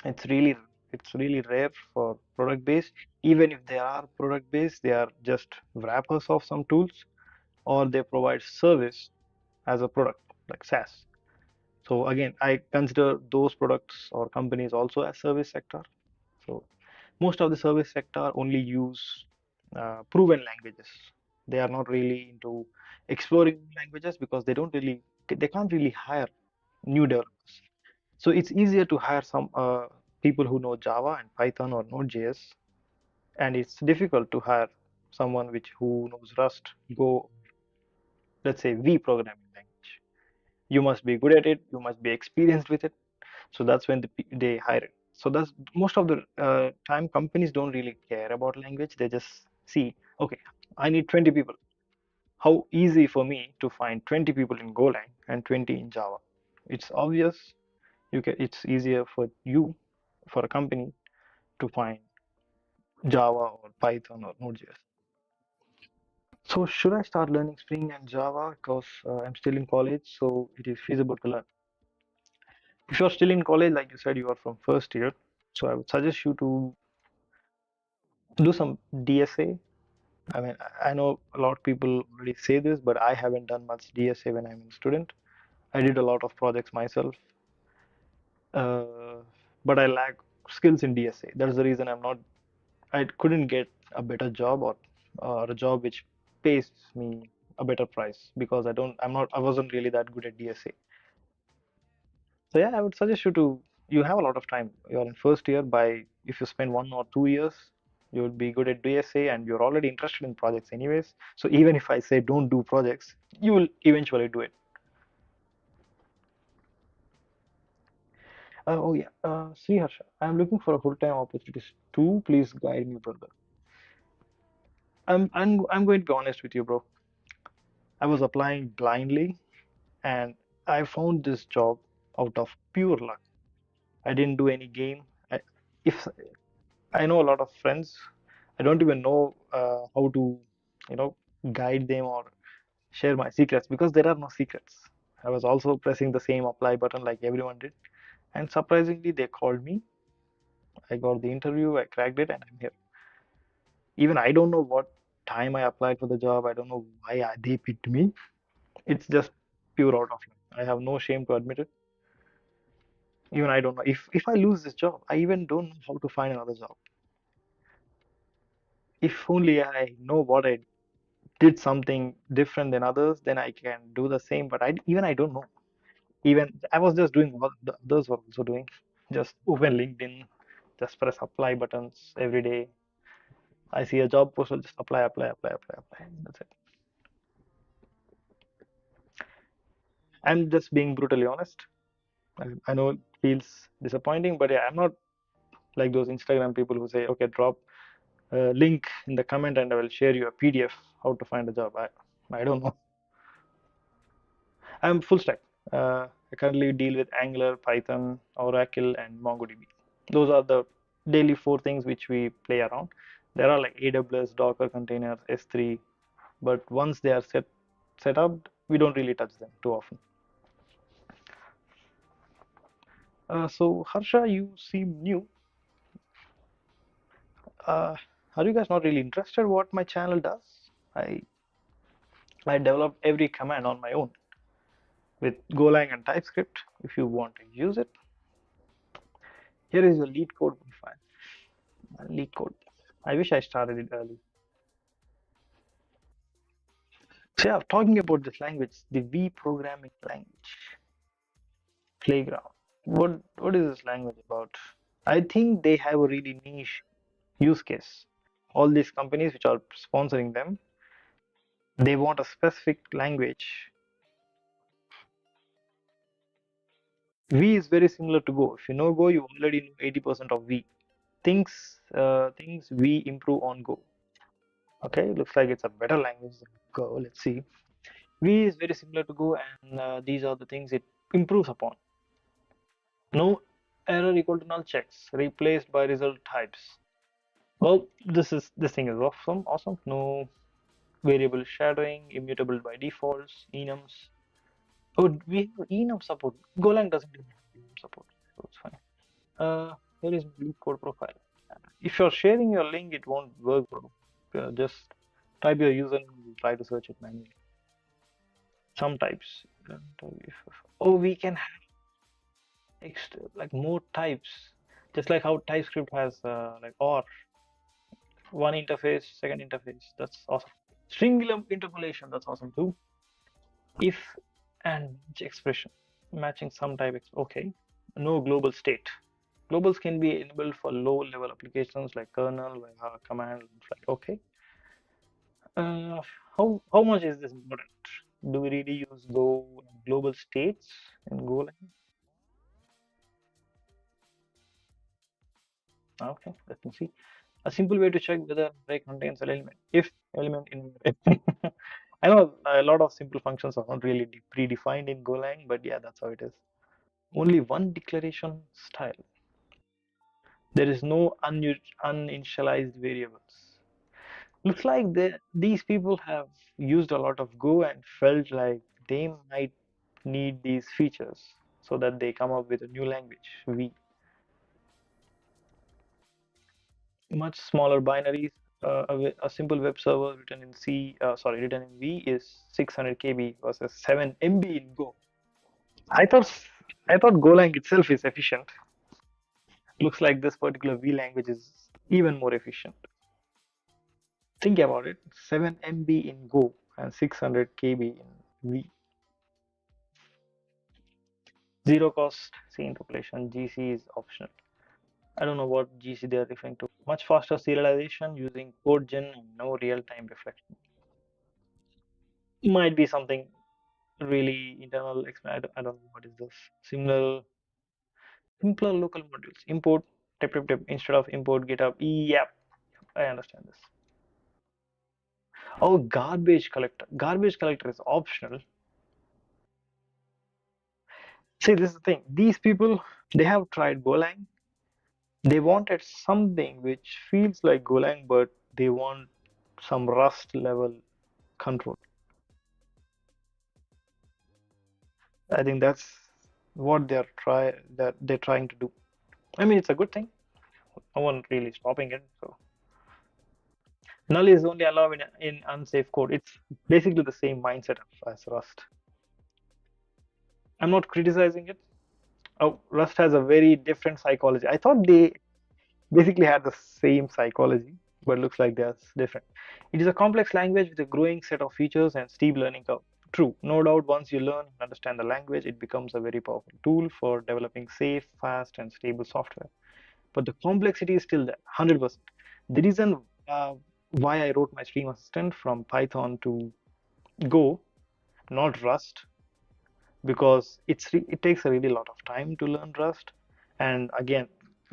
It's really it's really rare for product based. Even if they are product based, they are just wrappers of some tools, or they provide service as a product like SaaS. So again, I consider those products or companies also as service sector. So most of the service sector only use proven languages. They are not really into exploring languages because they can't really hire new developers. So it's easier to hire some people who know Java and Python or Node.js, and it's difficult to hire someone who knows Rust, Go, let's say V programming language. You must be good at it. You must be experienced with it. So that's when they hire it. So that's most of the time companies don't really care about language. They just see, okay, I need 20 people. How easy for me to find 20 people in Golang and 20 in Java? It's obvious. It's easier for you, for a company, to find Java or Python or Node.js. So should I start learning Spring and Java because I'm still in college, so it is feasible to learn. If you're still in college, like you said, you are from first year, so I would suggest you to do some DSA. I mean, I know a lot of people already say this, but I haven't done much DSA when I'm a student. I did a lot of projects myself, uh, but I lack skills in DSA. That's the reason I couldn't get a better job or a job which pays me a better price because I wasn't really that good at DSA. So yeah, I would suggest you have a lot of time. You're in first year. If you spend 1 or 2 years, you would be good at DSA and you're already interested in projects anyways. So even if I say don't do projects, you will eventually do it. Oh yeah, Sri Harsha, I'm looking for a full-time opportunities too. Please guide me, brother. I'm going to be honest with you, bro. I was applying blindly and I found this job out of pure luck. I didn't do any game. If I know a lot of friends, I don't even know how to, you know, guide them or share my secrets because there are no secrets. I was also pressing the same apply button like everyone did, and surprisingly, they called me. I got the interview, I cracked it, and I'm here. Even I don't know what time I applied for the job. I don't know why they picked me. It's just pure out of luck. I have no shame to admit it. Even I don't know if I lose this job, I even don't know how to find another job. If only I know what I did something different than others, then I can do the same. But I don't know. Even I was just doing what the others were also doing. Just open LinkedIn, just press apply buttons every day. I see a job post, I'll just apply, apply, apply, apply, apply. That's it. I'm just being brutally honest. I know it feels disappointing, but yeah, I'm not like those Instagram people who say, okay, drop a link in the comment and I will share you a PDF how to find a job. I don't know. I'm full stack. I currently deal with Angular, Python, Oracle, and MongoDB. Those are the daily four things which we play around. There are like AWS, Docker containers, S3, but once they are set up, we don't really touch them too often. So Harsha, you seem new. Uh, are you guys not really interested what my channel does? I I developed every command on my own with Golang and TypeScript. If you want to use it, here is your lead code profile. Lead code. I wish I started it early. So yeah, talking about this language, the V programming language, playground. What is this language about? I think they have a really niche use case. All these companies which are sponsoring them, they want a specific language. V is very similar to Go. If you know Go, you already know 80% of V. Things V improve on Go. Okay, looks like it's a better language than Go. Let's see. V is very similar to Go, and these are the things it improves upon. No error equal to null checks replaced by result types. Well, this thing is awesome. No variable shadowing, immutable by defaults, enums. Oh, we have enum support. Golang doesn't even have enum support, so it's fine. Here is my leak code profile. If you're sharing your link, it won't work, bro. Just type your username and try to search it manually. Some types. Oh, we can have like more types. Just like how TypeScript has like or one interface, second interface. That's awesome. String interpolation. That's awesome too. If and match expression, matching some type. Okay. No global state. Globals can be enabled for low-level applications like kernel, command, like okay. Uh, how much is this important? Do we really use Go global states in Golang? Okay, let me see. A simple way to check whether an array contains an element. If element in I know a lot of simple functions are not really predefined in Golang, but yeah, that's how it is. Only one declaration style. There is no uninitialized variables. Looks like these people have used a lot of Go and felt like they might need these features so that they come up with a new language, V. Much smaller binaries. A simple web server written in written in V is 600 KB versus 7 MB in Go. I thought I thought Golang itself is efficient. Looks like this particular V language is even more efficient. Think about it: 7 MB in Go and 600 KB in V. Zero cost C interpolation. GC is optional. I don't know what GC they are referring to. Much faster serialization using code gen and no real-time reflection. Might be something really internal. I don't know what is this. Simpler local modules. Import instead of import GitHub. Yep, I understand this. Oh, garbage collector. Garbage collector is optional. See, this is the thing. These people, they have tried Golang. They wanted something which feels like Golang, but they want some Rust level control. I think that's what they're trying to do. I mean, it's a good thing. No one really stopping it. So null is only allowed in unsafe code. It's basically the same mindset as Rust. I'm not criticizing it. Oh, Rust has a very different psychology. I thought they basically had the same psychology, but looks like they're different. It is a complex language with a growing set of features and steep learning curve. True, no doubt once you learn and understand the language, it becomes a very powerful tool for developing safe, fast, and stable software. But the complexity is still there, 100%. The reason why I wrote my Stream Assistant from Python to Go, not Rust, because it takes a really lot of time to learn Rust, and again,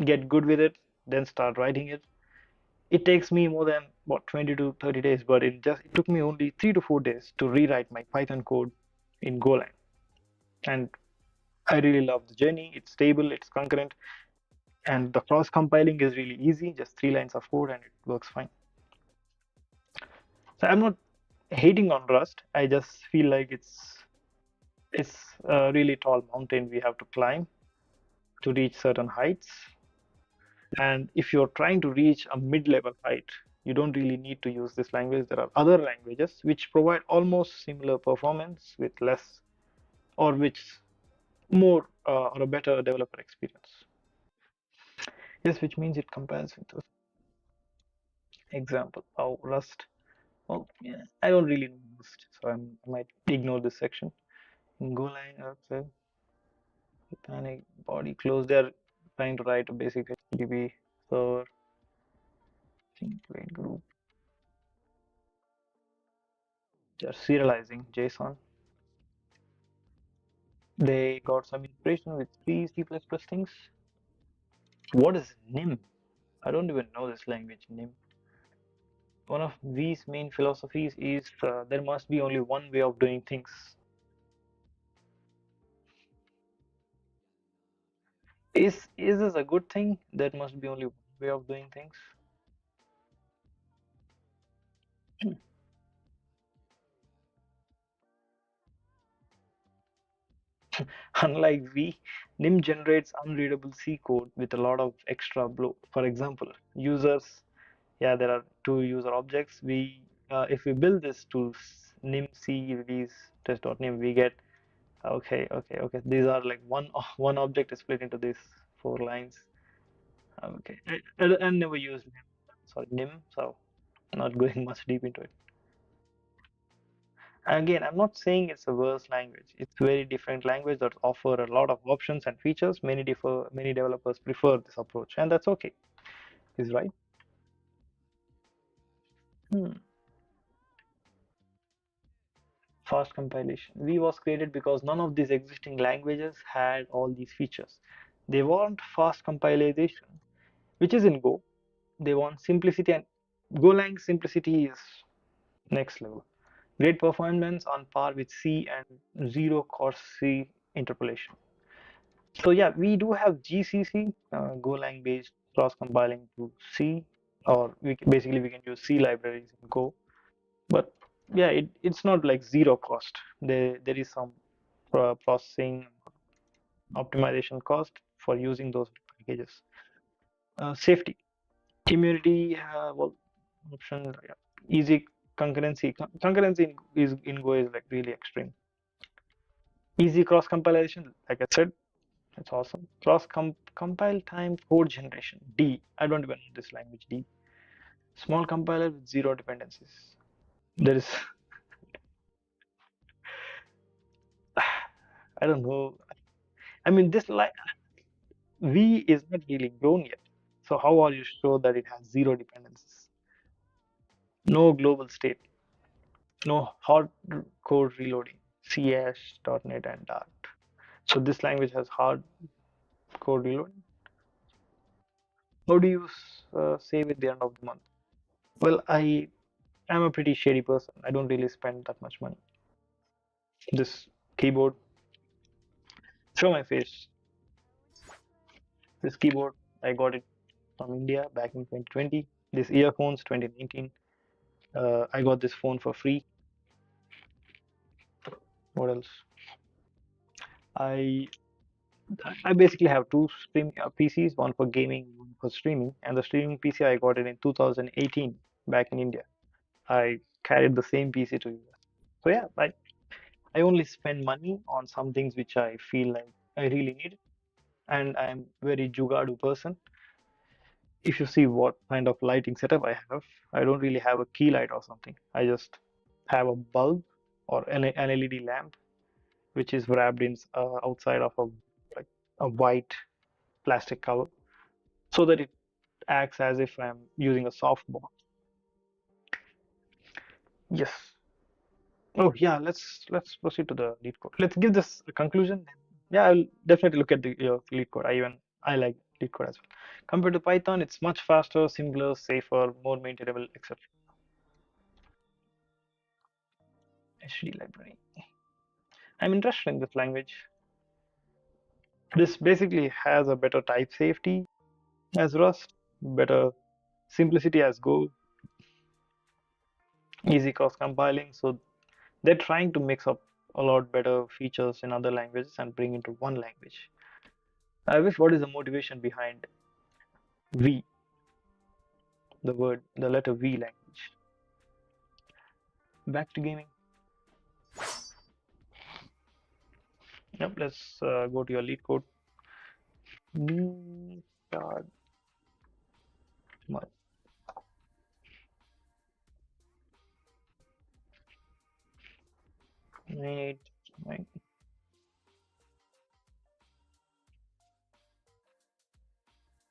get good with it, then start writing it. It takes me more than what 20 to 30 days, but it took me only 3 to 4 days to rewrite my Python code in Golang. And I really love the journey. It's stable, it's concurrent, and the cross compiling is really easy. Just 3 lines of code, and it works fine. So I'm not hating on Rust. I just feel like it's a really tall mountain we have to climb to reach certain heights. And if you're trying to reach a mid-level height, you don't really need to use this language. There are other languages which provide almost similar performance with less or which more or a better developer experience. Yes, which means it compares with the example. How Rust. Well, yeah, I don't really know Rust, so I might ignore this section. In Golang, okay, panic body close. They're trying to write a basic HTTP server. Wait, group. They're serializing JSON. They got some inspiration with C++ things. What is NIM? I don't even know this language, NIM. One of V's main philosophies is there must be only one way of doing things. Is this a good thing? There must be only one way of doing things. Unlike V, NIM generates unreadable C code with a lot of extra bloat. For example, users, yeah, there are two user objects. If we build this to NIM C release test.nim, we get okay. These are like one object is split into these 4 lines. Okay, I never used NIM. Sorry, NIM, so not going much deep into it. Again, I'm not saying it's a worse language. It's very different language that offer a lot of options and features. Many developers prefer this approach, and that's okay. Is right. Hmm. Fast compilation. V was created because none of these existing languages had all these features. They want fast compilation, which is in Go. They want simplicity, and Golang simplicity is next level. Great performance on par with C and zero cost C interpolation. So yeah, we do have GCC, Golang based cross compiling to C. or basically we can use C libraries in Go. But yeah, it's not like zero cost. There is some processing optimization cost for using those packages. Safety, immunity, well, option, yeah. Easy concurrency. Concurrency in Go is like really extreme. Easy cross compilation, like I said, it's awesome. Cross compile time code generation. D. I don't even know this language. D. Small compiler with zero dependencies. There is, I don't know. I mean, this like V is not really grown yet. So how are you sure that it has zero dependencies? No global state, no hard code reloading, CS, .NET, and Dart. So this language has hard code reloading. How do you save at the end of the month? Well, I am a pretty shady person. I don't really spend that much money. This keyboard, show my face. This keyboard, I got it from India back in 2020. This earphones, 2019. I got this phone for free. What else? I I basically have two stream PCs, one for gaming, one for streaming. And the streaming PC I got it in 2018 back in India. I carried the same PC to US. So yeah, I only spend money on some things which I feel like I really need. And I'm very jugadu person. If you see what kind of lighting setup I have, I don't really have a key light or something. I just have a bulb or an LED lamp which is wrapped in outside of a like a white plastic cover so that it acts as if I'm using a softball. Yes. Oh yeah, let's proceed to the lead code. Let's give this a conclusion. Yeah, I'll definitely look at the your lead code. I like lead code as well. Compared to Python, it's much faster, simpler, safer, more maintainable, etc. HD library. I'm interested in this language. This basically has a better type safety as Rust, better simplicity as Go, easy cross compiling. So they're trying to mix up a lot better features in other languages and bring into one language. I wish what is the motivation behind V, the letter V language. Back to gaming. Yep, let's go to your lead code. Me start my mate, my,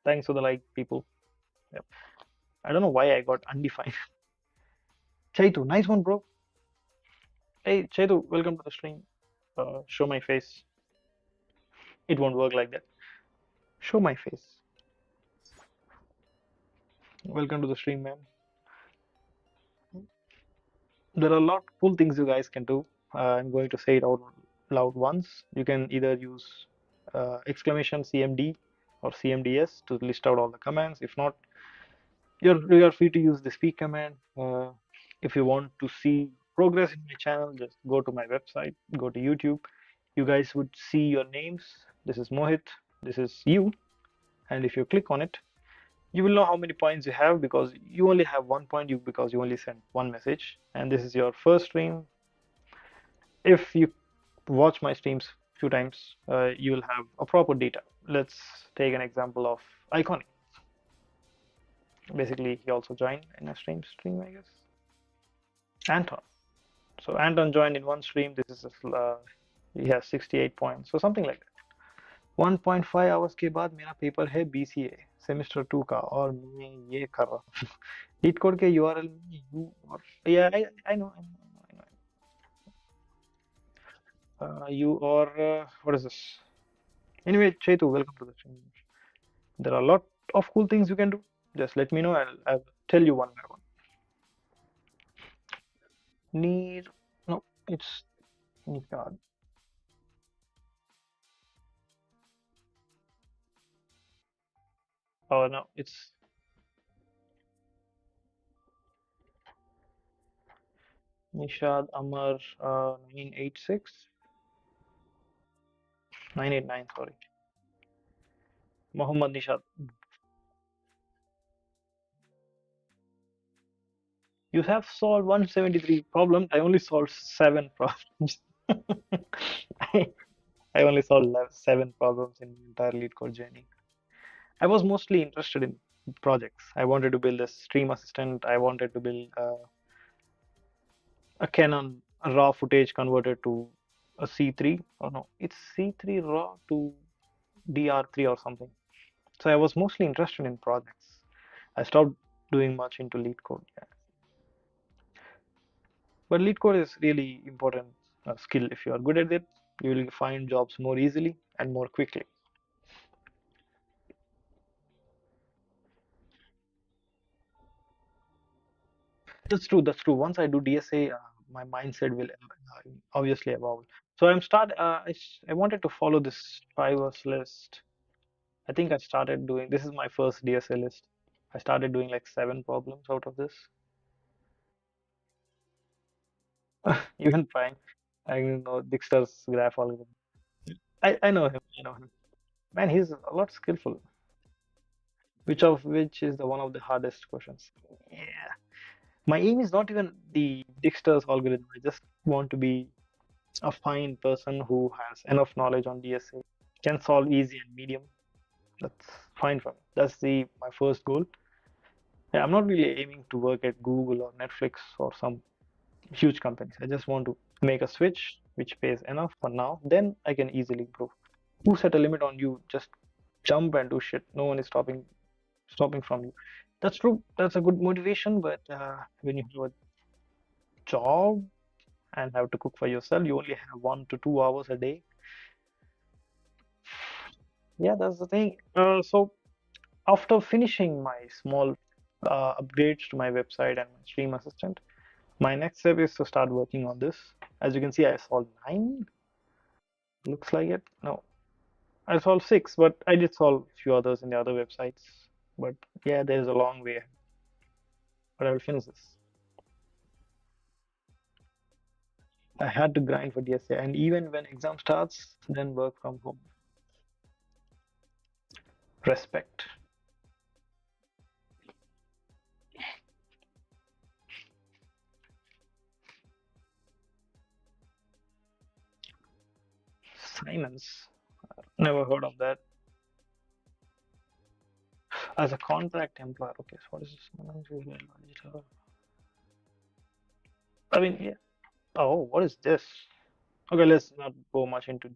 thanks for the like, people. Yep. I don't know why I got undefined. Chaitu, nice one, bro. Hey, Chaitu, welcome to the stream. Show my face. It won't work like that. Show my face. Welcome to the stream, man. There are a lot of cool things you guys can do. I'm going to say it out loud once. You can either use exclamation CMD or CMDS to list out all the commands. If not, you're free to use the speak command. If you want to see progress in my channel, just go to my website, go to YouTube. You guys would see your names. This is Mohit. This is you. And if you click on it, you will know how many points you have because you only have 1 point because you only sent one message. And this is your first stream. If you watch my streams few times, you will have a proper data. Let's take an example of Iconic. Basically, he also joined in a stream, I guess. Anton. So Anton joined in one stream. This is he has 68 points, so something like that. 1.5 hours के बाद मेरा paper है BCA semester 2 का और मैं ये कर रहा हूँ लीड कोड के URL में यू और yeah I know you or what is this? Anyway, Chetu, welcome to the stream. There are a lot of cool things you can do. Just let me know. I'll tell you one by one. Need no, it's Nikad. Oh no, it's Nishad Amar 986 989. Sorry, Mohammed Nishad. You have solved 173 problems. I only solved seven problems. I, I only solved seven problems in the entire lead code journey. I was mostly interested in projects. I wanted to build a stream assistant. I wanted to build a Canon raw footage converter to a C3. Oh no, it's C3 raw to DR3 or something. So I was mostly interested in projects. I stopped doing much into lead code. Yeah. But lead code is really important skill. If you are good at it, you will find jobs more easily and more quickly. That's true. That's true. Once I do DSA, my mindset will obviously evolve. So I wanted to follow this Fiverr's list. I think I started doing. This is my first DSA list. I started doing like seven problems out of this. Even fine. I know Dixter's graph algorithm. I know him. I know him. Man, he's a lot skillful. Which is the one of the hardest questions? Yeah. My aim is not even the Dixter's algorithm. I just want to be a fine person who has enough knowledge on DSA, can solve easy and medium. That's fine for me. That's the my first goal. Yeah, I'm not really aiming to work at Google or Netflix or some huge companies. I just want to make a switch which pays enough for now. Then I can easily improve. Who set a limit on you? Just jump and do shit. No one is stopping from you. That's true. That's a good motivation. But when you have a job and have to cook for yourself, you only have 1 to 2 hours a day. Yeah, that's the thing. So after finishing my small upgrades to my website and my stream assistant, my next step is to start working on this. As you can see, I solved nine. Looks like it. No, I solved six, but I did solve a few others in the other websites. But yeah, there's a long way. But I will finish this. I had to grind for DSA, and even when exam starts, then work from home. Respect. Simons. Never heard of that. As a contract employer. Okay, so what is this? I mean, yeah. Oh, what is this? Okay, let's not go much into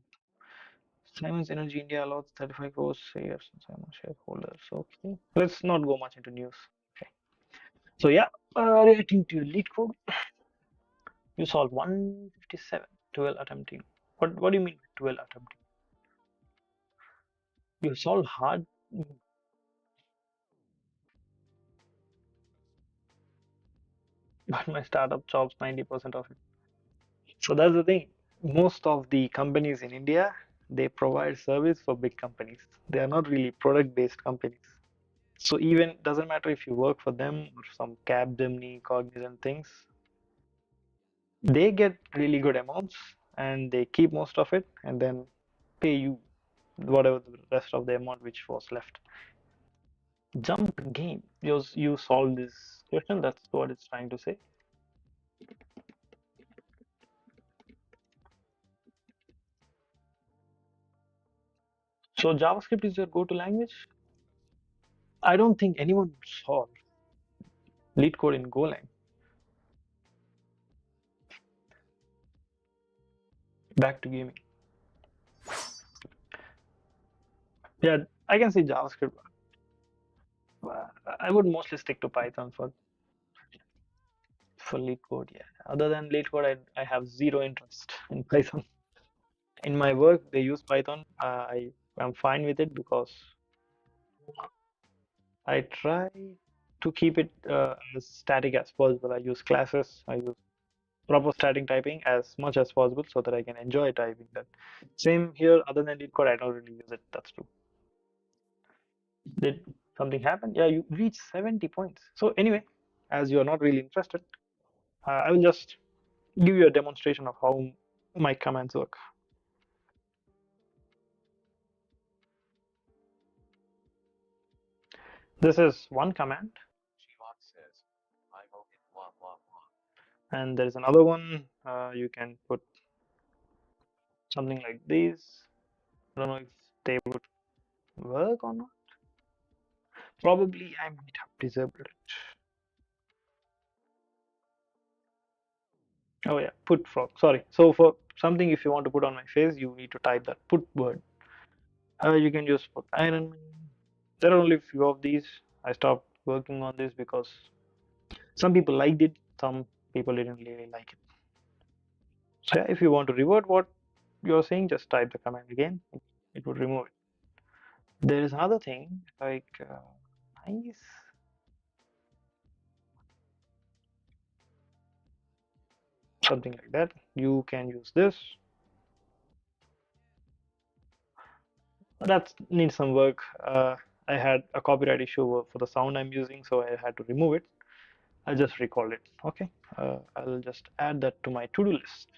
Siemens Energy India allows 35 crores shares in Siemens shareholders. Okay, let's not go much into news. Okay, so yeah, relating to lead code, you solved 157, 12 attempting. What do you mean 12 attempting? You solved hard, but my startup chops 90% of it. So that's the thing. Most of the companies in India, they provide service for big companies. They are not really product-based companies. So even doesn't matter if you work for them or some Capgemini, Cognizant things, they get really good amounts and they keep most of it and then pay you whatever the rest of the amount which was left. Jump game. You solve this question. That's what it's trying to say. So JavaScript is your go-to language. I don't think anyone would solve lead code in Golang. Back to gaming. Yeah, I can see JavaScript. I would mostly stick to Python for lead code. Yeah. Other than lead code, I have zero interest in Python. In my work, they use Python. I'm fine with it because I try to keep it as static as possible. I use classes. I use proper static typing as much as possible so that I can enjoy typing that. Same here. Other than lead code, I don't really use it. That's true. Did something happen? Yeah, you reached 70 points. So anyway, as you are not really interested, I will just give you a demonstration of how my commands work. This is one command, and there is another one. You can put something like this. I don't know if they would work or not. Probably I might have disabled it. Oh yeah, put frog. Sorry. So for something, if you want to put on my face, you need to type that put word. You can just put iron. There are only a few of these. I stopped working on this because some people liked it, some people didn't really like it. So yeah, if you want to revert what you're saying, just type the command again. It would remove it. There is another thing like nice, something like that. You can use this. That needs some work. I had a copyright issue for the sound I'm using, so I had to remove it. I'll just recall it. Okay. I'll just add that to my to-do list.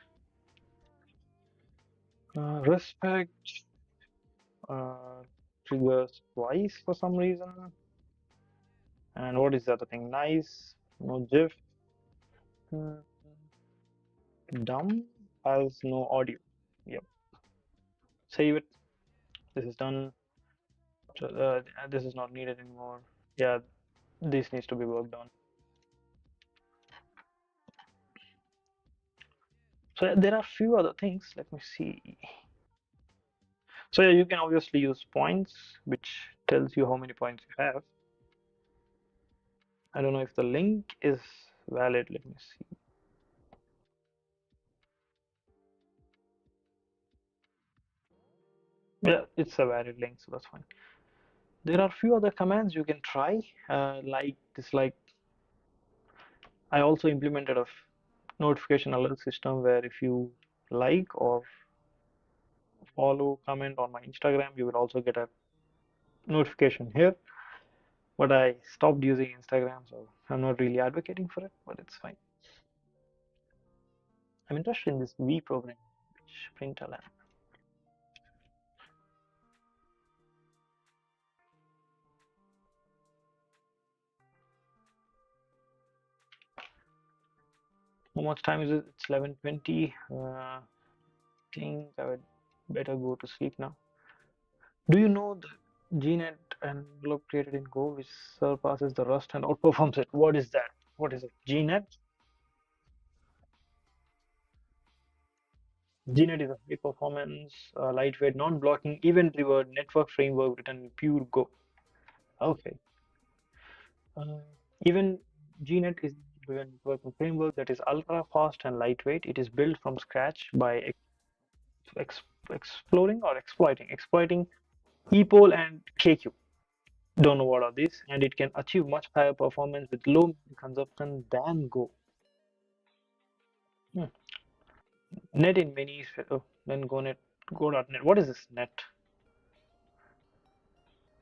Respect triggers twice for some reason. And what is the other thing? Nice. No GIF. Uh, Dumb has no audio. Yep. Save it. This is done. So, this is not needed anymore. Yeah, this needs to be worked on. So there are few other things. Let me see. So yeah, you can obviously use points, which tells you how many points you have. I don't know if the link is valid. Let me see. Yeah, it's a valid link, so that's fine. There are few other commands you can try, like this. Like I also implemented a notification alert system where if you like or follow, comment on my Instagram, you will also get a notification here. But I stopped using Instagram, so I'm not really advocating for it, but it's fine. I'm interested in this V program, which println. How much time is it? It's 11:20. Think I would better go to sleep now. Do you know the GNet envelope created in Go which surpasses the Rust and outperforms it? What is that? What is it? GNet? GNet is a high performance, lightweight, non-blocking, event-driven network framework written in pure Go. Okay. Uh, even GNet is a networking framework that is ultra fast and lightweight. It is built from scratch by exploring or exploiting ePOL and KQ. Don't know what are these, and it can achieve much higher performance with low memory consumption than Go. Hmm. Net in many, then Go.net. What is this net?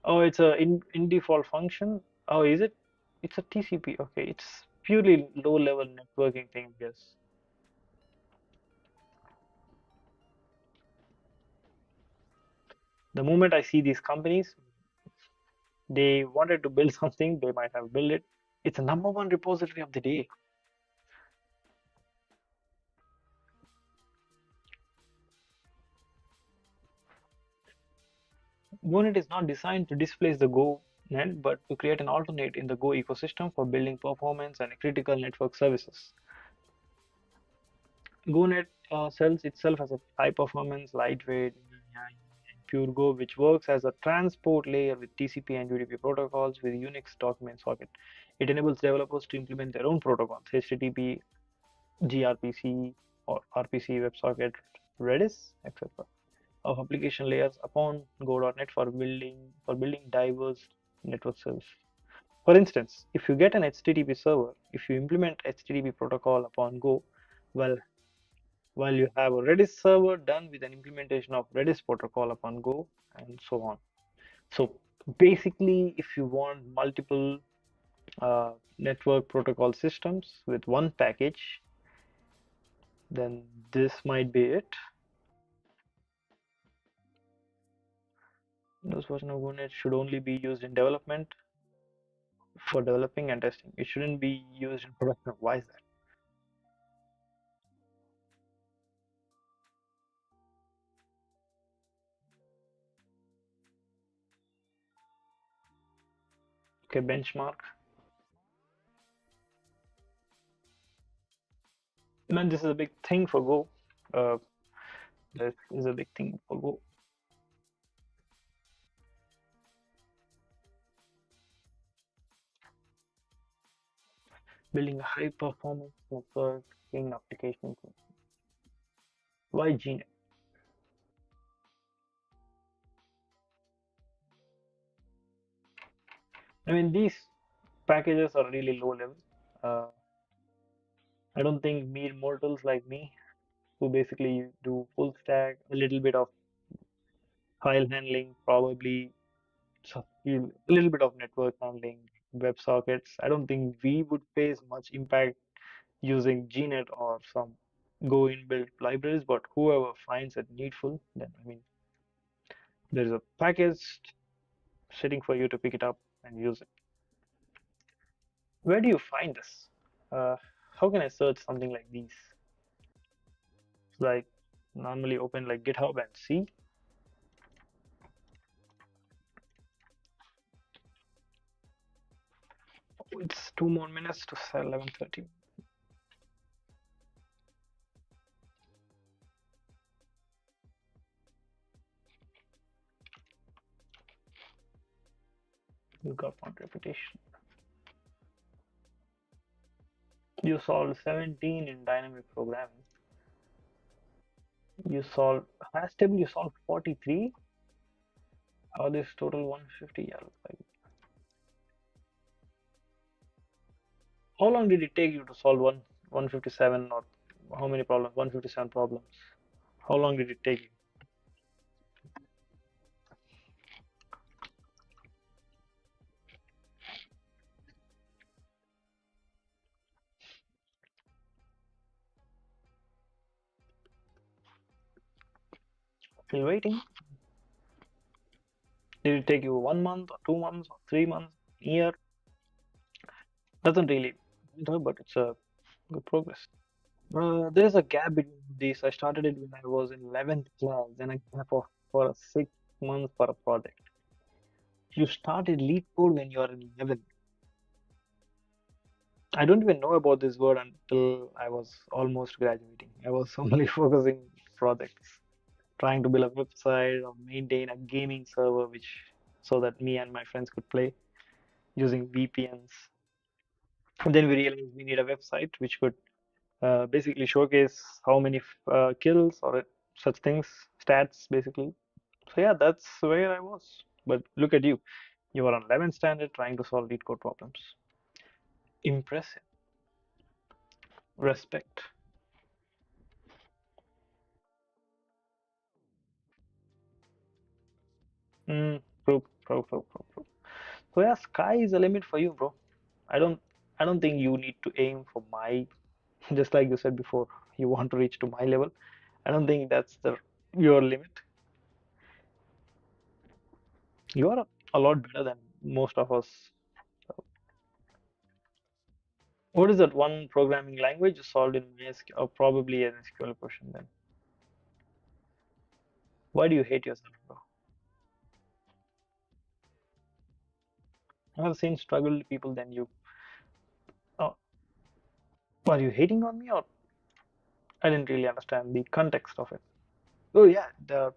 Oh, it's a in default function. Oh, is it? It's a TCP. Okay, it's purely low level networking thing. Yes. The moment I see these companies, they wanted to build something, they might have built it. It's a number one repository of the day. GoNet is not designed to displace the GoNet, but to create an alternate in the Go ecosystem for building performance and critical network services. GoNet sells itself as a high performance, lightweight, pure Go, which works as a transport layer with TCP and UDP protocols with Unix document socket. It enables developers to implement their own protocols, HTTP, gRPC, or RPC, WebSocket, Redis, etc. of application layers upon Go.net for building diverse network service. For instance, if you get an HTTP server, if you implement HTTP protocol upon Go, well, while you have a Redis server done with an implementation of Redis protocol upon Go, and so on. So basically, if you want multiple network protocol systems with one package, then this might be it. Windows version of GoNet should only be used in development for developing and testing. It shouldn't be used in production. Why is that? Okay, benchmark. Man, this is a big thing for Go. This is a big thing for Go. Building a high performance network in applications. Why GNet? I mean, these packages are really low level. Uh, I don't think mere mortals like me, who basically do full stack, a little bit of file handling, probably a little bit of network handling, WebSockets. I don't think we would face much impact using GNet or some Go inbuilt libraries, but whoever finds it needful, then I mean, there's a package sitting for you to pick it up and use it. Where do you find this? Uh, how can I search something like these? Like normally open like GitHub and see. Oh, it's 2 more minutes to 11:30. You got one repetition. You solved 17 in dynamic programming. You solved hash table. You solved 43. How this total 150? Yeah, like, how long did it take you to solve 157 or how many problems? 157 problems. How long did it take you? Still waiting. Did it take you 1 month or 2 months or 3 months, year? Doesn't really matter, but it's a good progress. There's a gap between these. I started it when I was in 11th class, then a gap of for 6 months for a project. You started lead code when you are in 11th. I don't even know about this word until I was almost graduating. I was only focusing projects, trying to build a website or maintain a gaming server, which so that me and my friends could play using VPNs. And then we realized we need a website which could basically showcase how many kills or such things, stats basically. So yeah, that's where I was. But look at you. You were on 11th standard trying to solve lead code problems. Impressive. Respect. True. So yeah, sky is the limit for you, bro. I don't I don't think you need to aim for my just like you said before, you want to reach to my level. I don't think that's the your limit. You are a lot better than most of us. What is that one programming language solved in MySQL or probably an SQL question then? Why do you hate yourself, bro? I have seen struggled people than you. Oh, are you hating on me or I didn't really understand the context of it. Oh yeah, there are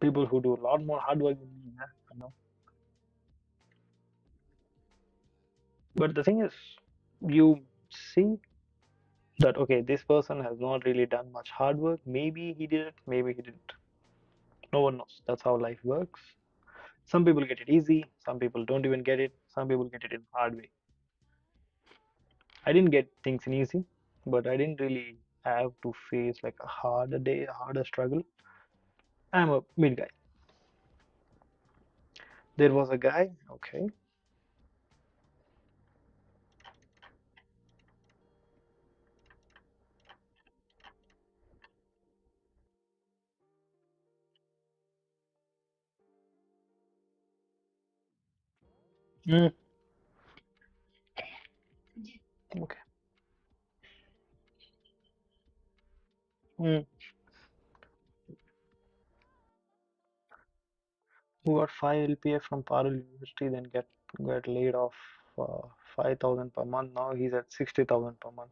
people who do a lot more hard work than me, yeah, I know. But the thing is, you see that okay, this person has not really done much hard work. Maybe he did it, maybe he didn't. No one knows. That's how life works. Some people get it easy, some people don't even get it, some people get it in hard way. I didn't get things in easy, but I didn't really have to face like a harder day, a harder struggle. I'm a mid guy. There was a guy, okay, Mm, okay. Mm. Who got 5 LPA from Parul University, then get laid off 5,000 per month. Now he's at 60,000 per month.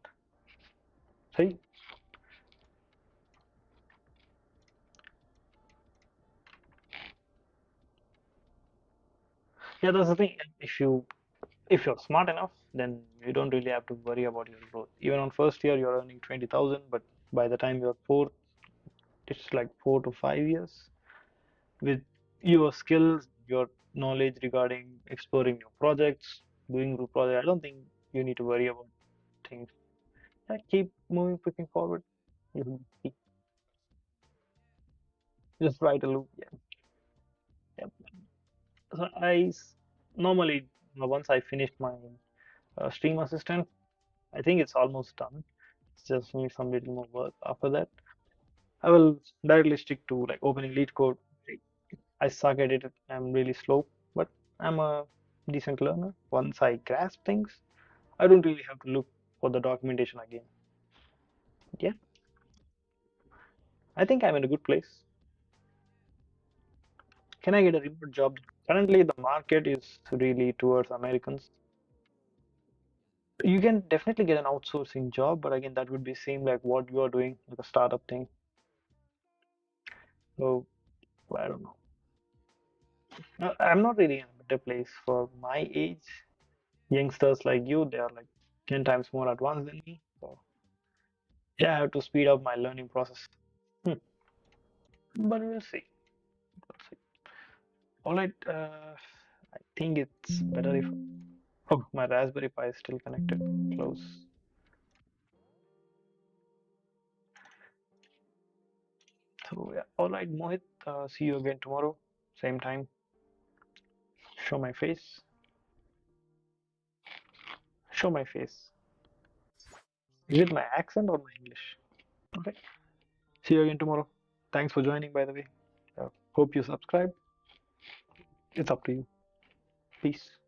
See? Yeah, that's the thing. If you're smart enough, then you don't really have to worry about your growth. Even on first year, you're earning 20,000, but by the time you're fourth, it's like 4 to 5 years. With your skills, your knowledge regarding exploring new projects, doing new projects, I don't think you need to worry about things. Yeah, keep moving, pushing forward. You just write a loop. Yeah. Yeah. So normally once I finished my stream assistant, I think it's almost done. It's just need some little more work. After that, I will directly stick to like opening lead code. I suck at it. I'm really slow, but I'm a decent learner. Once I grasp things, I don't really have to look for the documentation again. Yeah, I think I'm in a good place. Can I get a remote job? Currently, the market is really towards Americans. You can definitely get an outsourcing job, but again, that would be same like what you are doing, like a startup thing. So I don't know. I'm not really in a better place for my age. Youngsters like you, they are like 10 times more advanced than me. So yeah, I have to speed up my learning process. Hmm. But we'll see. We'll see. All right. I think it's better if. Oh, my Raspberry Pi is still connected. Close. So yeah. All right, Mohit. See you again tomorrow. Same time. Show my face. Show my face. Is it my accent or my English? Okay. See you again tomorrow. Thanks for joining, by the way. Hope you subscribe. It's up to you. Peace.